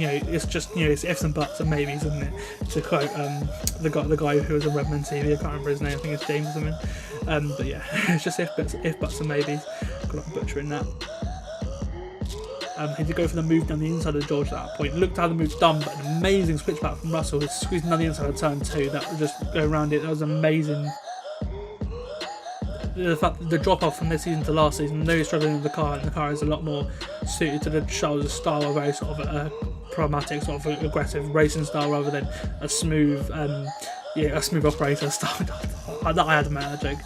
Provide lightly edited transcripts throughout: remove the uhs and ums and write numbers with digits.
it's just it's ifs and buts and maybes, isn't it? To quote the guy who was on Redman TV, I can't remember his name. I think it's James or something. But yeah, it's just if buts and maybes. Got to butcher in that. He did go for the move down the inside of George at that point. Looked how the move's done, but an amazing switchback from Russell. He's squeezing down the inside of turn 2. That was just go around it. That was amazing. The fact that the drop off from this season to last season, though he's struggling with the car, and the car is a lot more suited to the show's style, a very sort of a pragmatic, sort of aggressive racing style rather than a smooth, a smooth operator style. That I had to make that joke.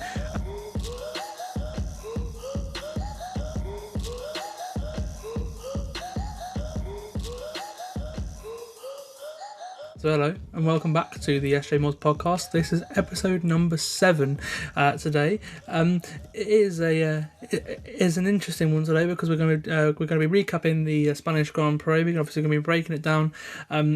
So hello and welcome back to the SJMoores podcast. This is episode number 7 today. It is an interesting one today because we're going to be recapping the Spanish Grand Prix. We're obviously going to be breaking it down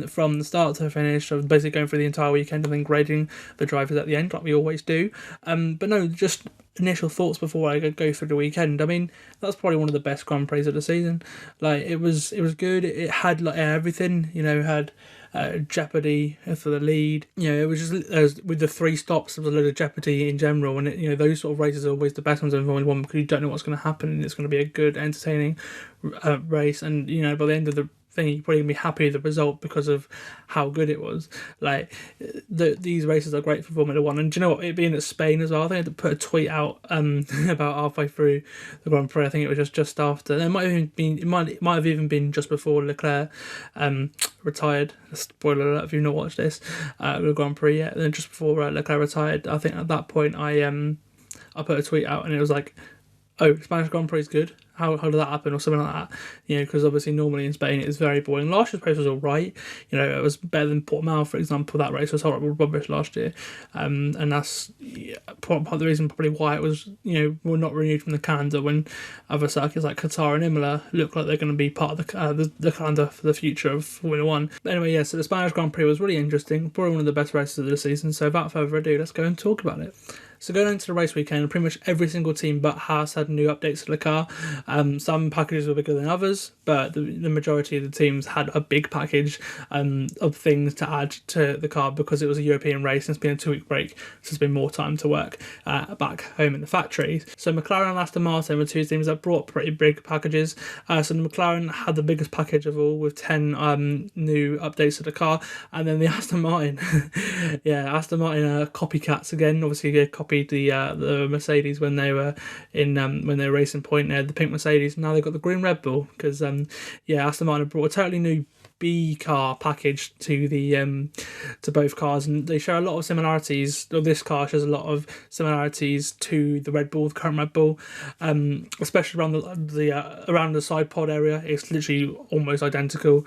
from the start to finish, so basically going through the entire weekend and then grading the drivers at the end, like we always do. But no, just initial thoughts before I go through the weekend. I mean, that's probably one of the best Grand Prix of the season. Like it was good. It had like everything. Had jeopardy for the lead. It was just with the 3 stops, there was a load of jeopardy in general, and those sort of races are always the best ones in Formula 1 because you don't know what's going to happen, and it's going to be a good, entertaining race. And by the end of the thing, you're probably gonna be happy with the result because of how good it was. Like these races are great for Formula 1, and do you know what? It being at Spain as well, I think I had to put a tweet out about halfway through the Grand Prix. I think it was just after. It might have even been just before Leclerc retired. Spoiler alert if you've not watched this the Grand Prix yet. And then just before Leclerc retired, I think at that point I put a tweet out and it was like, oh, Spanish Grand Prix is good. How did that happen, or something like that? Because obviously normally in Spain it's very boring. Last year's race was all right. It was better than Portimao, for example. That race was horrible rubbish last year, and that's part of the reason probably why it was were not renewed from the calendar when other circuits like Qatar and Imola look like they're going to be part of the calendar for the future of Formula 1. But anyway, so the Spanish Grand Prix was really interesting. Probably one of the best races of the season. So without further ado, let's go and talk about it. So going into the race weekend, pretty much every single team but Haas had new updates to the car. Some packages were bigger than others, but the majority of the teams had a big package of things to add to the car because it was a European race and it's been a 2-week break, so there's been more time to work back home in the factories. So McLaren and Aston Martin were 2 teams that brought pretty big packages. So the McLaren had the biggest package of all with 10 new updates to the car, and then the Aston Martin, copycats again. Obviously, they copied the Mercedes when they were racing point. They had the pink Mercedes. Now they've got the green Red Bull because Aston Martin brought a totally new B car package to the to both cars, and they show a lot of similarities. This car shows a lot of similarities to the Red Bull, the current Red Bull, especially around the side pod area. It's literally almost identical.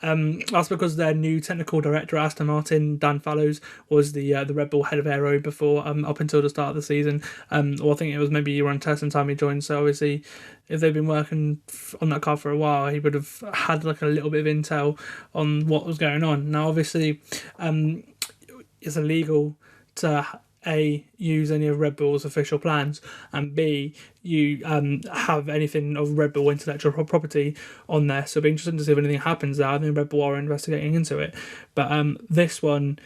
That's because their new technical director at Aston Martin, Dan Fallows, was the Red Bull head of aero before up until the start of the season. Or I think it was maybe around testing time he joined. So obviously, if they've been working on that car for a while, he would have had like a little bit of intel on what was going on. Now, obviously, it's illegal to A, use any of Red Bull's official plans, and B, you have anything of Red Bull intellectual property on there. So it'll be interesting to see if anything happens there. I think Red Bull are investigating into it. But this one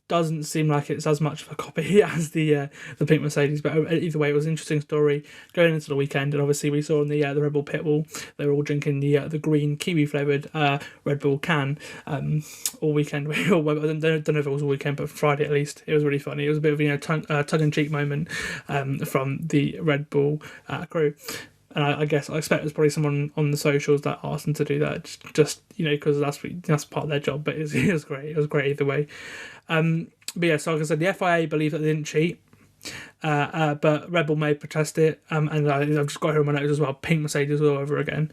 doesn't seem like it's as much of a copy as the pink Mercedes, but either way, it was an interesting story going into the weekend. And obviously, we saw on the Red Bull pit wall they were all drinking the green kiwi flavoured Red Bull can all weekend. I don't know if it was all weekend, but Friday at least, it was really funny. It was a bit of tug in cheek moment from the Red Bull crew. And I expect there's probably someone on the socials that asked them to do that, just because that's part of their job. But it was great. It was great either way. But yeah, so like I said, the FIA believe that they didn't cheat, but Red Bull may protest it. And I've just got here on my notes as well. Pink Mercedes all over again.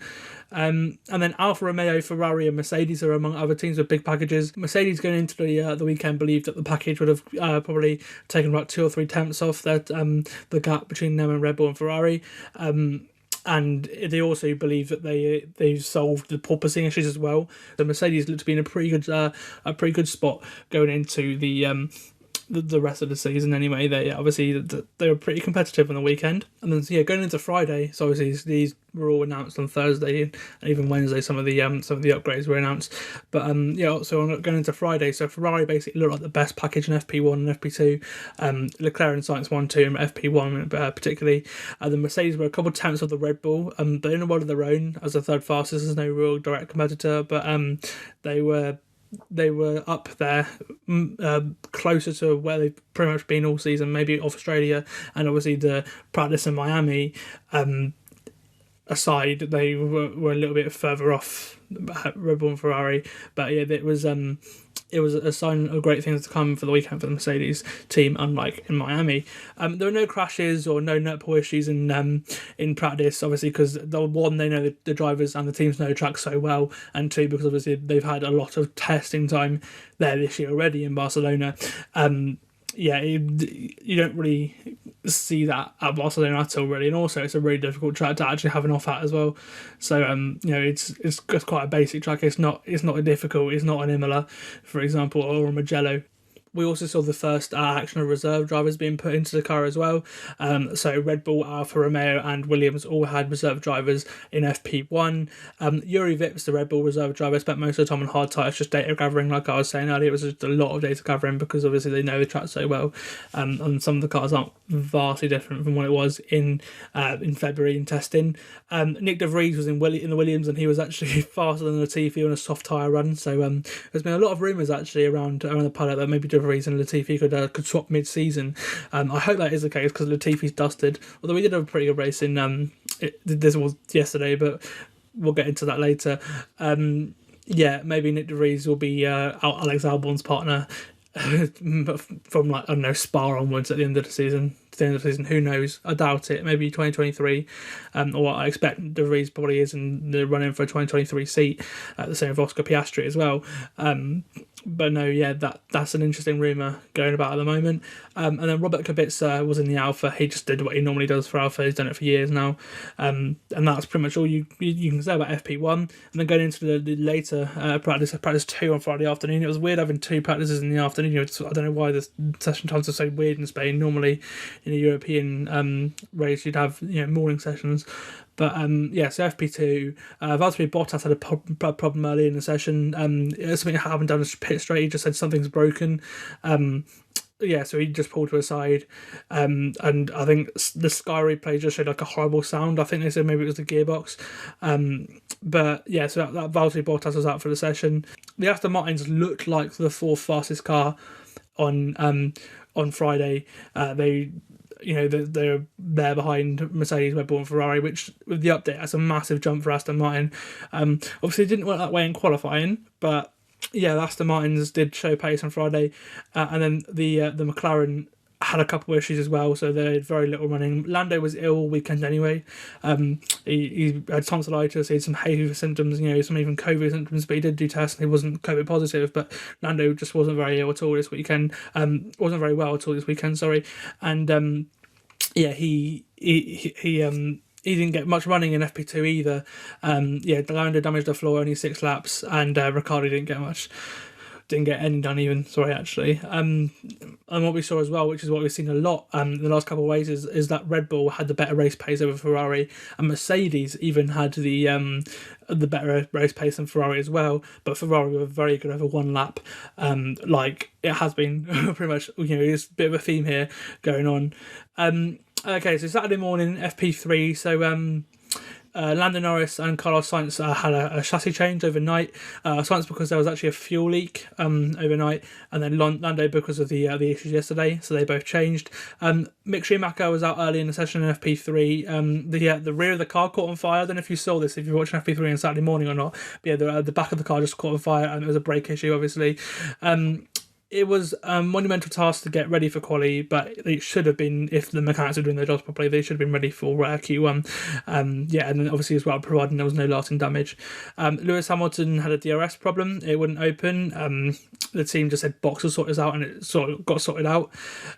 And then Alfa Romeo, Ferrari, and Mercedes are among other teams with big packages. Mercedes going into the weekend believed that the package would have probably taken about 2 or 3 tenths off that the gap between them and Red Bull and Ferrari. And they also believe that they've solved the porpoising issues as well. The Mercedes looked to be in a pretty good spot going into the the rest of the season anyway. They were pretty competitive on the weekend, and then going into Friday. So obviously these were all announced on Thursday and even Wednesday. Some of the upgrades were announced, but so going into Friday. So Ferrari basically looked like the best package in FP1 and FP2. Leclerc and Sainz 1-2 and FP1 particularly. The Mercedes were a couple of tenths of the Red Bull. They're in a world of their own as the third fastest. There's no real direct competitor, but they were up there, closer to where they've pretty much been all season, maybe Australia, and obviously the practice in Miami aside, they were a little bit further off Red Bull and Ferrari. But yeah, it was a sign of great things to come for the weekend for the Mercedes team, unlike in Miami. There were no crashes or no netball issues in practice, obviously, because one, they know the drivers and the teams know the track so well, and two, because obviously they've had a lot of testing time there this year already in Barcelona. You don't really see that at Barcelona at all, really, and also it's a really difficult track to actually have an off at as well. So it's quite a basic track. It's not difficult. It's not an Imola, for example, or a Mugello. We also saw the first action of reserve drivers being put into the car as well. So Red Bull, Alfa Romeo and Williams all had reserve drivers in FP1. Yuri Vips, the Red Bull reserve driver, spent most of the time on hard tyres, just data gathering, like I was saying earlier. It was just a lot of data gathering because obviously they know the track so well. And some of the cars aren't vastly different from what it was in February in testing. Nick De Vries was in the Williams, and he was actually faster than Latifi on a soft tyre run. So there's been a lot of rumours actually around the paddock that maybe De Vries and Latifi could swap mid-season. I hope that is the case because Latifi's dusted. Although we did have a pretty good race in this was yesterday, but we'll get into that later. Maybe Nick De Vries will be Alex Albon's partner from Spa onwards at the end of the season. Who knows? I doubt it. Maybe 2023, or I expect De Vries probably is in the running for a 2023 seat. The same with Oscar Piastri as well. But no, yeah, that's an interesting rumour going about at the moment. And then Robert Kubica was in the Alpha. He just did what he normally does for Alpha. He's done it for years now. And that's pretty much all you can say about FP1. And then going into the later practice 2 on Friday afternoon. It was weird having 2 practices in the afternoon. I don't know why the session times are so weird in Spain. Normally in a European race you'd have morning sessions. But so FP2, Valtteri Bottas had a problem early in the session. Something happened down the pit straight. He just said something's broken. So he just pulled to a side. And I think the Sky replay just showed like a horrible sound. I think they said maybe it was the gearbox. So that Valtteri Bottas was out for the session. The Aston Martins looked like the 4th fastest car on Friday. They're there behind Mercedes, Red Bull and Ferrari, which with the update that's a massive jump for Aston Martin. Obviously it didn't work that way in qualifying, but yeah, the Aston Martins did show pace on Friday, and then the McLaren had a couple of issues as well, so they had very little running. Lando was ill all weekend anyway. He had tonsillitis, he had some hay fever symptoms, some even COVID symptoms, but he did do tests and he wasn't COVID positive. But Lando just wasn't very ill at all this weekend. Wasn't very well at all this weekend, sorry. And he didn't get much running in FP2 either. Lando damaged the floor, only 6 laps, and Ricciardo didn't get any done even, sorry, actually. And what we saw as well, which is what we've seen a lot in the last couple of races, is that Red Bull had the better race pace over Ferrari, and Mercedes even had the better race pace than Ferrari as well. But Ferrari were very good over 1 lap, like it has been pretty much. There's a bit of a theme here going on. Okay, so Saturday morning, FP3. So Lando Norris and Carlos Sainz had a chassis change overnight. Sainz because there was actually a fuel leak overnight, and then Lando because of the issues yesterday, so they both changed. Mick Schumacher was out early in the session in FP3. The rear of the car caught on fire. I don't know if you saw this, if you're watching FP3 on Saturday morning or not, but yeah, the back of the car just caught on fire, and it was a brake issue, obviously. It was a monumental task to get ready for quali, but it should have been, if the mechanics are doing their jobs properly, they should have been ready for Q1. And then obviously as well, providing there was no lasting damage. Lewis Hamilton had a DRS problem. It wouldn't open. The team just said box will sort this out, and it sort of got sorted out.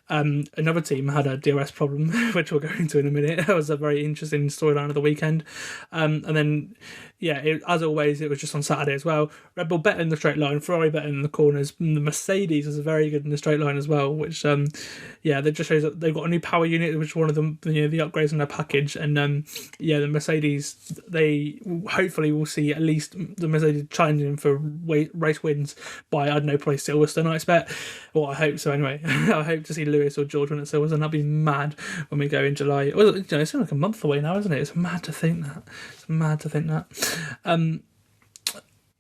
Another team had a DRS problem, which we'll go into in a minute. That was a very interesting storyline of the weekend. And then, as always, it was just on Saturday as well. Red Bull better in the straight line, Ferrari better in the corners. The Mercedes Mercedes is very good in the straight line as well, which that just shows that they've got a new power unit, which is one of them, the upgrades in their package. And the Mercedes, they hopefully will see at least the Mercedes challenging for race wins by, I don't know, probably Silverstone, I expect. Well, I hope so anyway. I hope to see Lewis or George win at Silverstone. I'll be mad when we go in July. Well, it's only like a month away now, isn't it? It's mad to think that.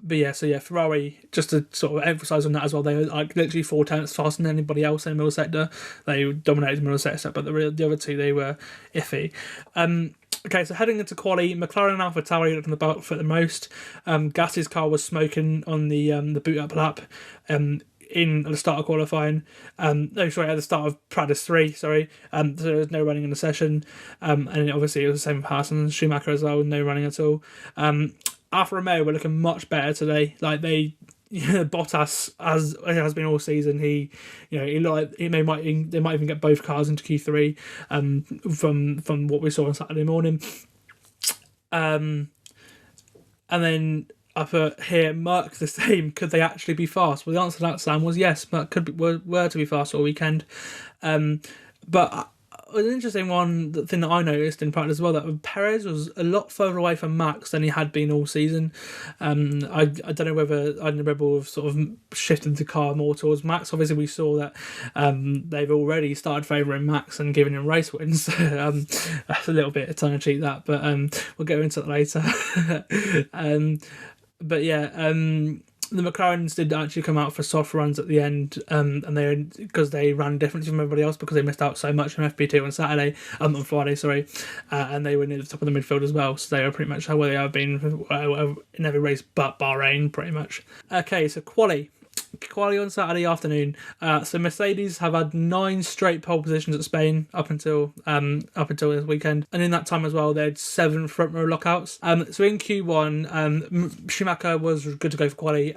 But yeah, Ferrari, just to sort of emphasise on that as well, they were like literally 4 tenths faster than anybody else in the middle sector. They dominated the middle sector, but the other two, they were iffy. Okay, so heading into quali, McLaren and AlphaTauri looked on the back foot the most. Gasly's car was smoking on the boot-up lap in the start of qualifying. At the start of Practice 3, so there was no running in the session. And obviously it was the same with Haas and Schumacher as well, no running at all. Alfa Romeo were looking much better today. Like Bottas, as it has been all season, they might even get both cars into Q3. From what we saw on Saturday morning. And then I put here, Merc the same. Could they actually be fast? Well, the answer to that, Sam, was yes. Merc were to be fast all weekend. But an interesting thing that I noticed in practice as well, that Perez was a lot further away from Max than he had been all season. I don't know whether Red Bull have sort of shifted the car more towards Max. Obviously, we saw that they've already started favouring Max and giving him race wins. That's a little bit of tongue-in-cheek, that, but we'll go into it later. The McLarens did actually come out for soft runs at the end, and because they ran differently from everybody else because they missed out so much from FP2 on Friday, and they were near the top of the midfield as well, so they were pretty much where they have been in every race but Bahrain, pretty much. Okay, so quali on Saturday afternoon. So Mercedes have had 9 straight pole positions at Spain up until this weekend, and in that time as well they had 7 front row lockouts. So in Q1, Schumacher was good to go for quali,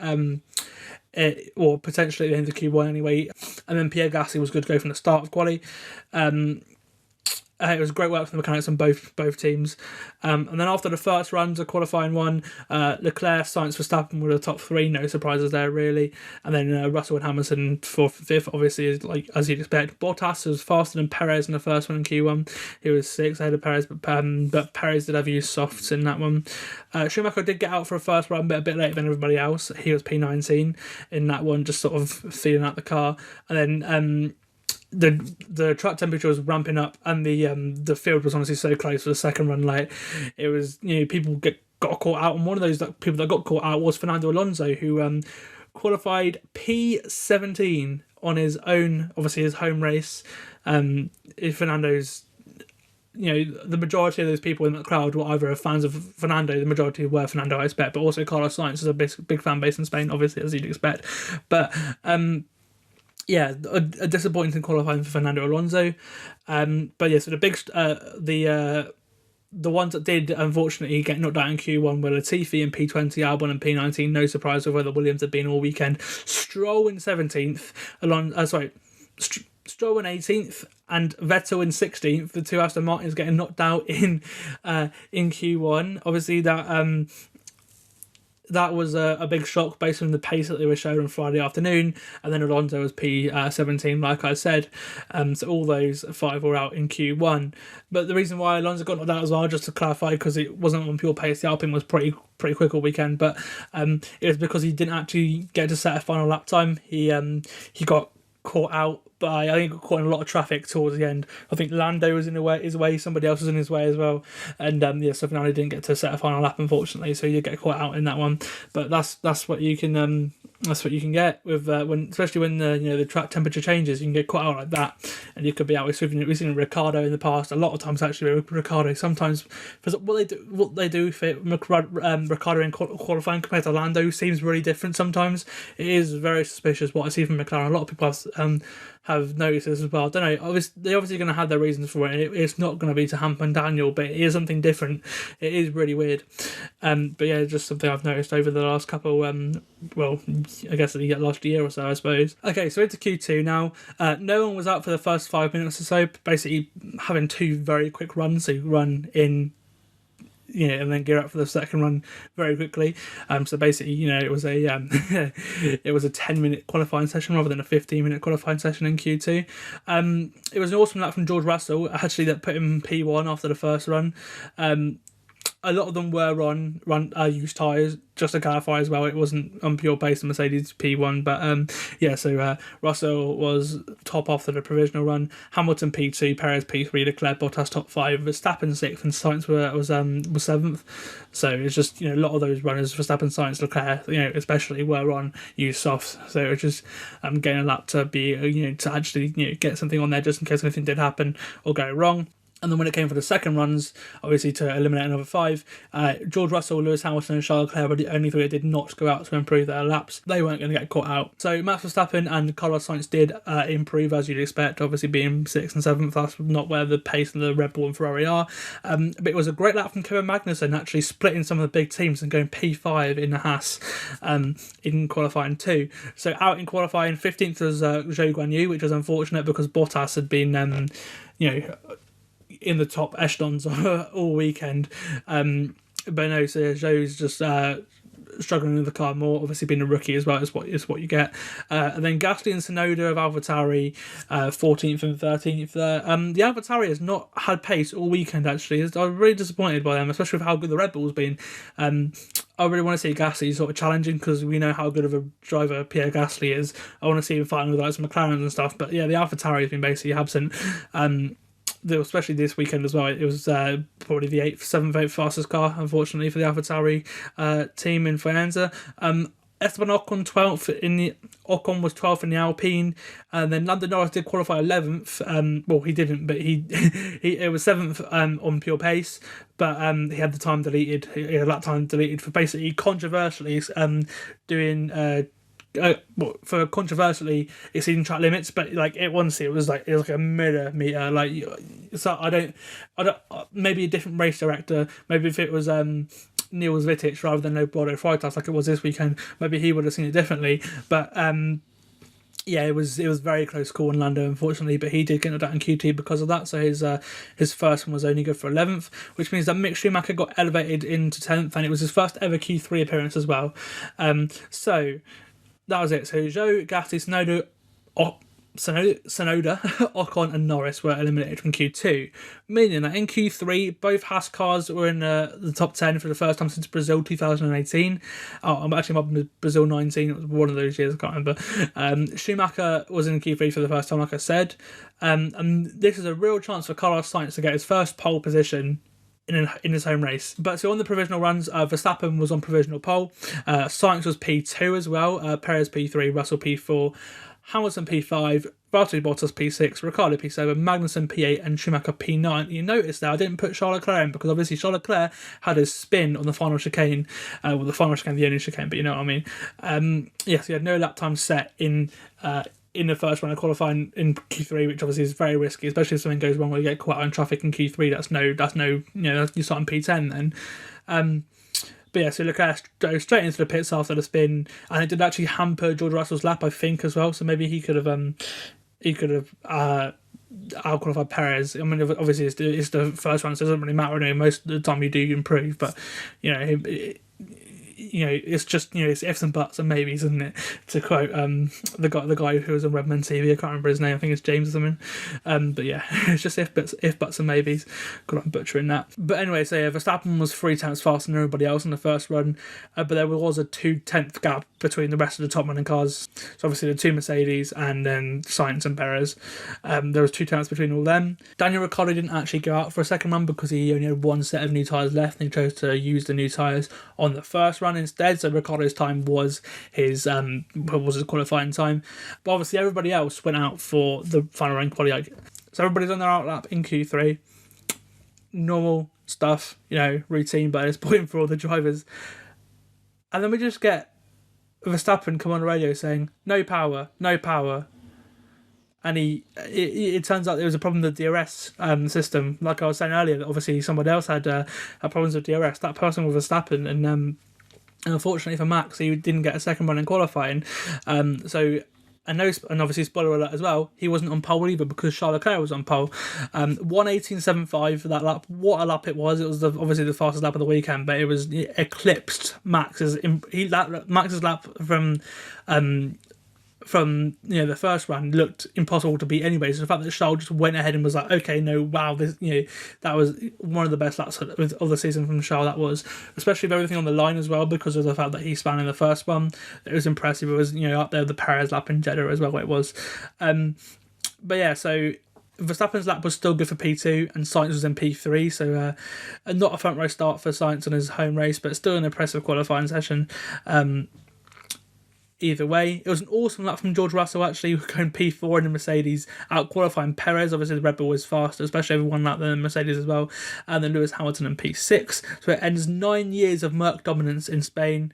or potentially at the end of Q1 anyway, and then Pierre Gasly was good to go from the start of quali. It was great work from the mechanics on both teams. And then after the first runs of qualifying one, Leclerc, Sainz, Verstappen were the top 3, no surprises there really. And then Russell and Hamilton 4th and 5th, obviously, as you'd expect. Bottas was faster than Perez in the first one in Q1. He was 6th ahead of Perez, but Perez did have used softs in that one. Schumacher did get out for a first run, but a bit later than everybody else. He was P19 in that one, just sort of feeling out the car. And then the track temperature was ramping up, and the field was honestly so close for the second run. Like, it was, people got caught out, and one of those people that got caught out was Fernando Alonso, who qualified P17 on his own, obviously his home race. Fernando's, the majority of those people in the crowd were either fans of Fernando. The majority were Fernando, I expect, but also Carlos Sainz is a big fan base in Spain, obviously, as you'd expect. But a disappointing qualifying for Fernando Alonso. So the ones that did unfortunately get knocked out in Q1 were Latifi in P20, Albon in P19. No surprise with where the Williams had been all weekend. Stroll in 17th, Stroll in 18th, and Vettel in 16th. The two Aston Martins getting knocked out in Q1. Obviously, that was a big shock based on the pace that they were showing on Friday afternoon. And then Alonso was P17, like I said. So all those 5 were out in Q1. But the reason why Alonso got knocked out as well, just to clarify, because it wasn't on pure pace. The Alpine was pretty quick all weekend, but it was because he didn't actually get to set a final lap time. He got caught out by, I think, caught in a lot of traffic towards the end. I think Lando was in his way, somebody else was in his way as well, and so Fernando didn't get to set a final lap, unfortunately, so you get caught out in that one. But that's what you can get with especially when the track temperature changes. You can get caught out like that, and you could be out. We've seen Ricciardo in the past, a lot of times actually with Ricciardo. Sometimes for what they do for Ricciardo in qualifying compared to Lando seems really different. Sometimes it is very suspicious what I see from McLaren. A lot of people have noticed this as well. I don't know. They're obviously going to have their reasons for it. It's not going to be to hamper Daniel, but it is something different. It is really weird. But yeah, just something I've noticed over the last couple. I guess the last year or so, I suppose. Okay, so into Q2 now. No one was out for the first 5 minutes or so. Basically, having 2 very quick runs. So you run in and then gear up for the second run very quickly. So basically, it was a it was a 10-minute qualifying session rather than a 15-minute qualifying session in Q2. It was an awesome lap from George Russell, actually, that put him P1 after the first run. A lot of them were on used tyres, just to clarify as well. It wasn't on pure pace, the Mercedes P1, but so Russell was top after the provisional run, Hamilton P2, Perez P3, Leclerc, Bottas top 5, Verstappen 6th, and Sainz was 7th. So it's just, a lot of those runners, Verstappen, Sainz, Leclerc, especially, were on used softs. So it's just getting a lap to be, to actually, get something on there just in case anything did happen or go wrong. And then when it came for the second runs, obviously to eliminate another 5, George Russell, Lewis Hamilton and Charles Leclerc were the only 3 that did not go out to improve their laps. They weren't going to get caught out. So Max Verstappen and Carlos Sainz did improve, as you'd expect, obviously being 6th and 7th. That's not where the pace of the Red Bull and Ferrari are. But it was a great lap from Kevin Magnussen, actually splitting some of the big teams and going P5 in the Haas in qualifying 2. So out in qualifying, 15th was Zhou Guanyu, which was unfortunate because Bottas had been, in the top echelons all weekend. But no, so Zhou's just struggling with the car more, obviously being a rookie as well is what you get. And then Gasly and Tsunoda of AlphaTauri, 14th and 13th there. The AlphaTauri has not had pace all weekend, actually. I was really disappointed by them, especially with how good the Red Bull's been. I really want to see Gasly sort of challenging, because we know how good of a driver Pierre Gasly is. I want to see him fighting with like McLaren and stuff. But yeah, the AlphaTauri has been basically absent. Especially this weekend as well. It was probably the 7th, 8th fastest car, unfortunately, for the AlphaTauri team in Faenza. Esteban Ocon 12th Ocon was 12th in the Alpine, and then Lando Norris did qualify 11th. Well, he didn't, but he it was 7th on pure pace, but he had the time deleted. He had lap time deleted for basically controversially doing. For controversially exceeding track limits, but like it was like a millimeter. Like, so I don't. Maybe a different race director. Maybe if it was Niels Vittich rather than Roberto Freitas like it was this weekend, maybe he would have seen it differently. But yeah, it was very close call on Lando, unfortunately, but he did get knocked out in Q2 because of that. So his first one was only good for 11th, which means that Mick Schumacher got elevated into 10th, and it was his first ever Q3 appearance as well. So that was it. So Zhou, Gasly, Tsunoda, Ocon and Norris were eliminated from Q2, meaning that in Q3 both Haas cars were in the top 10 for the first time since Brazil 2018. I'm actually up Brazil 19, it was one of those years, I can't remember. Schumacher was in Q3 for the first time, like I said, and this is a real chance for Carlos Sainz to get his first pole position in his home race. But so on the provisional runs, Verstappen was on provisional pole, Sainz was P2 as well, Perez P3, Russell P4, Hamilton P5, Valtteri Bottas P6, Ricciardo P7, Magnussen P8 and Schumacher P9. You notice that I didn't put Charles Leclerc in because obviously Charles Leclerc had his spin on the final chicane, the final chicane, the only chicane, but you know what I mean. Yes, he had no lap time set in the first round of qualifying in Q3, which obviously is very risky, especially if something goes wrong or you get caught out in traffic in Q3. That's no, you start in P10 then. But yeah, so Leclerc goes straight into the pits after the spin, and it did actually hamper George Russell's lap, I think, as well. So maybe he could have out-qualified Perez. I mean, obviously it's the first one, so it doesn't really matter. You know, most of the time you do improve, but it's just it's ifs and buts and maybes, isn't it? To quote the guy who was on Redman TV, I can't remember his name. I think it's James or something. But yeah, it's just if buts and maybes. God, I'm butchering that. But anyway, so yeah, Verstappen was 3 tenths faster than everybody else in the first run, but there was a 2/10 gap between the rest of the top running cars. So obviously the 2 Mercedes and then Sainz and Perez. There was 2 tenths between all them. Daniel Ricciardo didn't actually go out for a second run because he only had 1 set of new tyres left, and he chose to use the new tyres on the first run instead. So Ricciardo's time was his qualifying time, but obviously everybody else went out for the final rank qualifying. So everybody's on their outlap in Q3. Normal stuff, routine, but it's point for all the drivers. And then we just get Verstappen come on the radio saying no power, and it turns out there was a problem with the DRS system. Like I was saying earlier, that obviously somebody else had problems with DRS. That person was Verstappen, and unfortunately for Max, he didn't get a second run in qualifying. So And obviously, spoiler alert as well, he wasn't on pole either because Charles Leclerc was on pole. 1:18.75 for that lap. What a lap it was! It was obviously the fastest lap of the weekend, but it eclipsed Max's lap from the first run looked impossible to beat anyway. So the fact that Charles just went ahead and was like, okay, no, wow, this that was one of the best laps of the season from Charles. That was, especially with everything on the line as well, because of the fact that he spun in the first one. It was impressive. It was up there with the Perez lap in Jeddah as well. It was, but yeah, so. Verstappen's lap was still good for P2 and Sainz was in P3, so not a front row start for Sainz on his home race, but still an impressive qualifying session. Either way, it was an awesome lap from George Russell, actually, going P4 in the Mercedes, out qualifying Perez. Obviously, the Red Bull was faster, especially over one lap than the Mercedes as well, and then Lewis Hamilton in P6. So it ends 9 years of Merc dominance in Spain.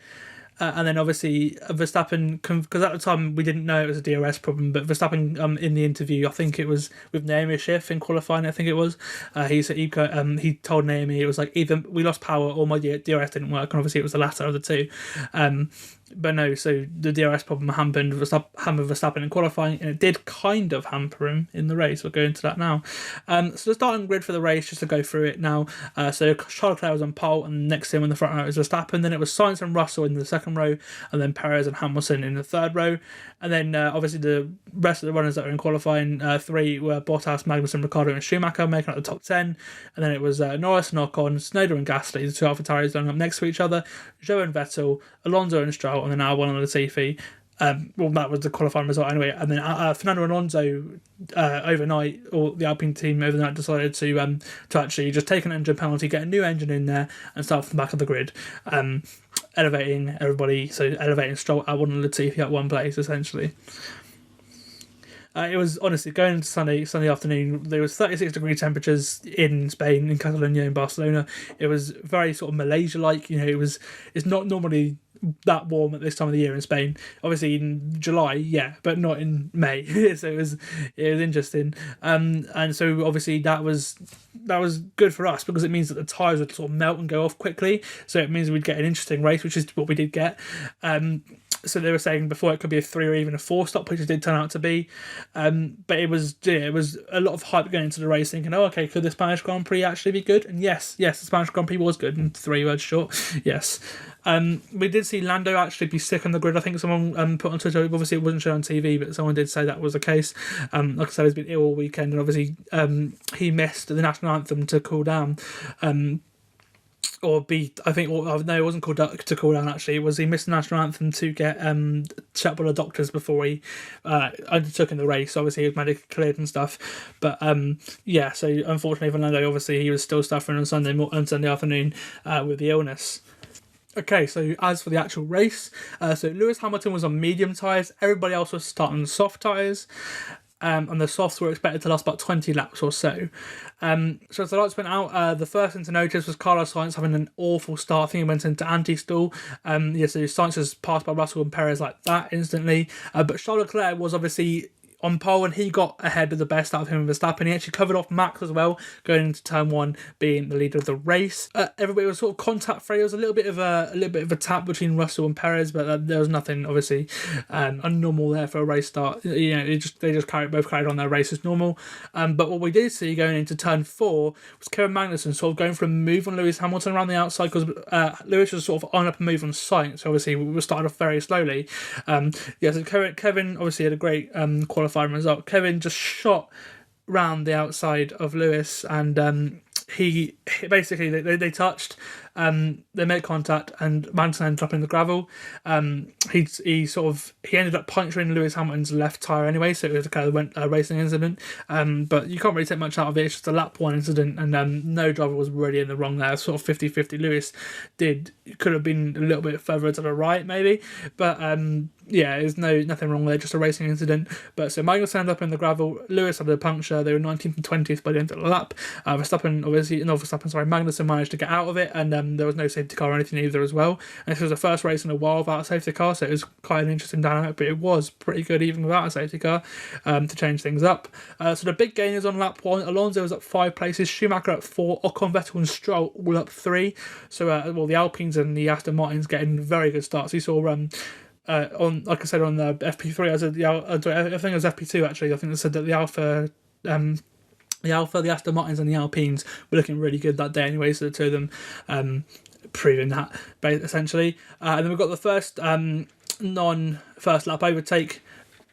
And then obviously Verstappen, because at the time we didn't know it was a DRS problem, but Verstappen in the interview, I think it was with Naomi Schiff in qualifying, I think it was, he told Naomi it was like either we lost power or my DRS didn't work, and obviously it was the latter of the two. But no, so the DRS problem hampered Verstappen in qualifying, and it did kind of hamper him in the race. We'll go into that now. So the starting grid for the race, just to go through it now. So Charles Leclerc was on pole, and next to him in the front row was Verstappen. Then it was Sainz and Russell in the second row, and then Perez and Hamilton in the third row. And then obviously the rest of the runners that were in qualifying, three were Bottas, Magnussen, Ricciardo and Schumacher, making up the top 10. And then it was Norris and Ocon, Snowden and Gasly, the two AlphaTauris lining up next to each other, Zhou and Vettel, Alonso and Stroll, and then Albon and Latifi. Well, that was the qualifying result anyway. And then Fernando Alonso overnight, or the Alpine team overnight, decided to actually just take an engine penalty, get a new engine in there, and start from the back of the grid. Elevating everybody, so elevating Stroll, Albon and Latifi at one place, essentially. It was honestly going into Sunday afternoon. There was 36-degree temperatures in Spain, in Catalonia, in Barcelona. It was very sort of Malaysia-like. It's not normally that warm at this time of the year in Spain. Obviously in July, yeah, but not in May. So it was interesting. And so obviously that was good for us because it means that the tyres would sort of melt and go off quickly. So it means we'd get an interesting race, which is what we did get. So they were saying before it could be a 3 or even a 4 stop, which it did turn out to be. But it was a lot of hype going into the race, thinking, oh, okay, could the Spanish Grand Prix actually be good? And yes, the Spanish Grand Prix was good, in 3 words short. Yes. We did see Lando actually be sick on the grid. I think someone put on Twitter, obviously it wasn't shown on TV, but someone did say that was the case. Like I said, he's been ill all weekend, and obviously he missed the national anthem to cool down. It wasn't called to cool down actually. It was he missed the national anthem to get checked by the doctors before he undertook in the race. Obviously he was medically cleared and stuff. But so unfortunately for Lando, obviously he was still suffering on Sunday afternoon with the illness. Okay, so as for the actual race, so Lewis Hamilton was on medium tyres. Everybody else was starting on soft tyres. And the softs were expected to last about 20 laps or so. So as the lights went out, the first thing to notice was Carlos Sainz having an awful start. I think he went into anti-stall. So Sainz was passed by Russell and Perez like that instantly. But Charles Leclerc was obviously on pole, and he got ahead of the best out of him and Verstappen. He actually covered off Max as well, going into turn 1, being the leader of the race. Everybody was sort of contact free. There was a little bit of a tap between Russell and Perez, but there was nothing obviously unnormal there for a race start. They just both carried on their race as normal. But what we did see going into turn 4 was Kevin Magnussen sort of going for a move on Lewis Hamilton around the outside, because Lewis was sort of on up a move on Sainz. So obviously we were starting off very slowly. So Kevin obviously had a great qualifying result. Kevin just shot round the outside of Lewis, and he basically they touched, they made contact, and Magnussen ended up in the gravel. He ended up puncturing Lewis Hamilton's left tyre anyway, so it was a kind of racing incident. But you can't really take much out of it. It's just a lap 1 incident, and no driver was really in the wrong there. Sort of 50-50. Lewis could have been a little bit further to the right maybe, but there's nothing wrong there, just a racing incident. But so Magnussen ended up in the gravel. Lewis had a puncture. They were 19th and 20th by the end of the lap. Magnussen managed to get out of it, and there was no safety car or anything either as well. And this was the first race in a while without a safety car, so it was quite an interesting dynamic, but it was pretty good even without a safety car to change things up. So the big gainers on lap 1, Alonso was up 5 places, Schumacher up 4, Ocon, Vettel and Stroll all up 3. So the Alpines and the Aston Martins getting very good starts. You saw on, like I said, on the FP3, I said I think it was FP2 actually. I think they said that the Aston Martins and the Alpines were looking really good that day anyway, so the two of them proving that, essentially. And then we've got the first non-first lap overtake.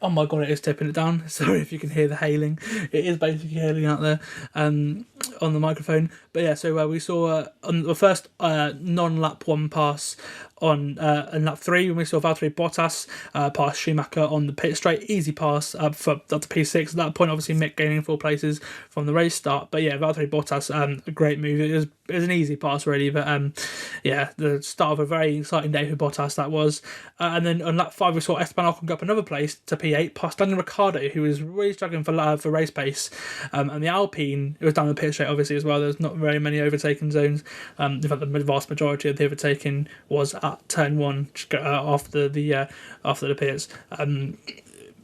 Oh my god, it is tipping it down. Sorry if you can hear the hailing. It is basically hailing out there on the microphone. But yeah, so we saw on the first non-lap one pass on lap 3, when we saw Valtteri Bottas pass Schumacher on the pit straight. Easy pass for up to P6. At that point, obviously, Mick gaining 4 places from the race start. But yeah, Valtteri Bottas, a great move. It was an easy pass, really. But yeah, the start of a very exciting day for Bottas, that was. And then on lap 5, we saw Esteban Ocon go up another place to P8, past Daniel Ricciardo, who was really struggling for race pace. And the Alpine, it was down the pit straight, obviously, as well. There's not very many overtaking zones. In fact, the vast majority of the overtaking was at turn 1 after the pits.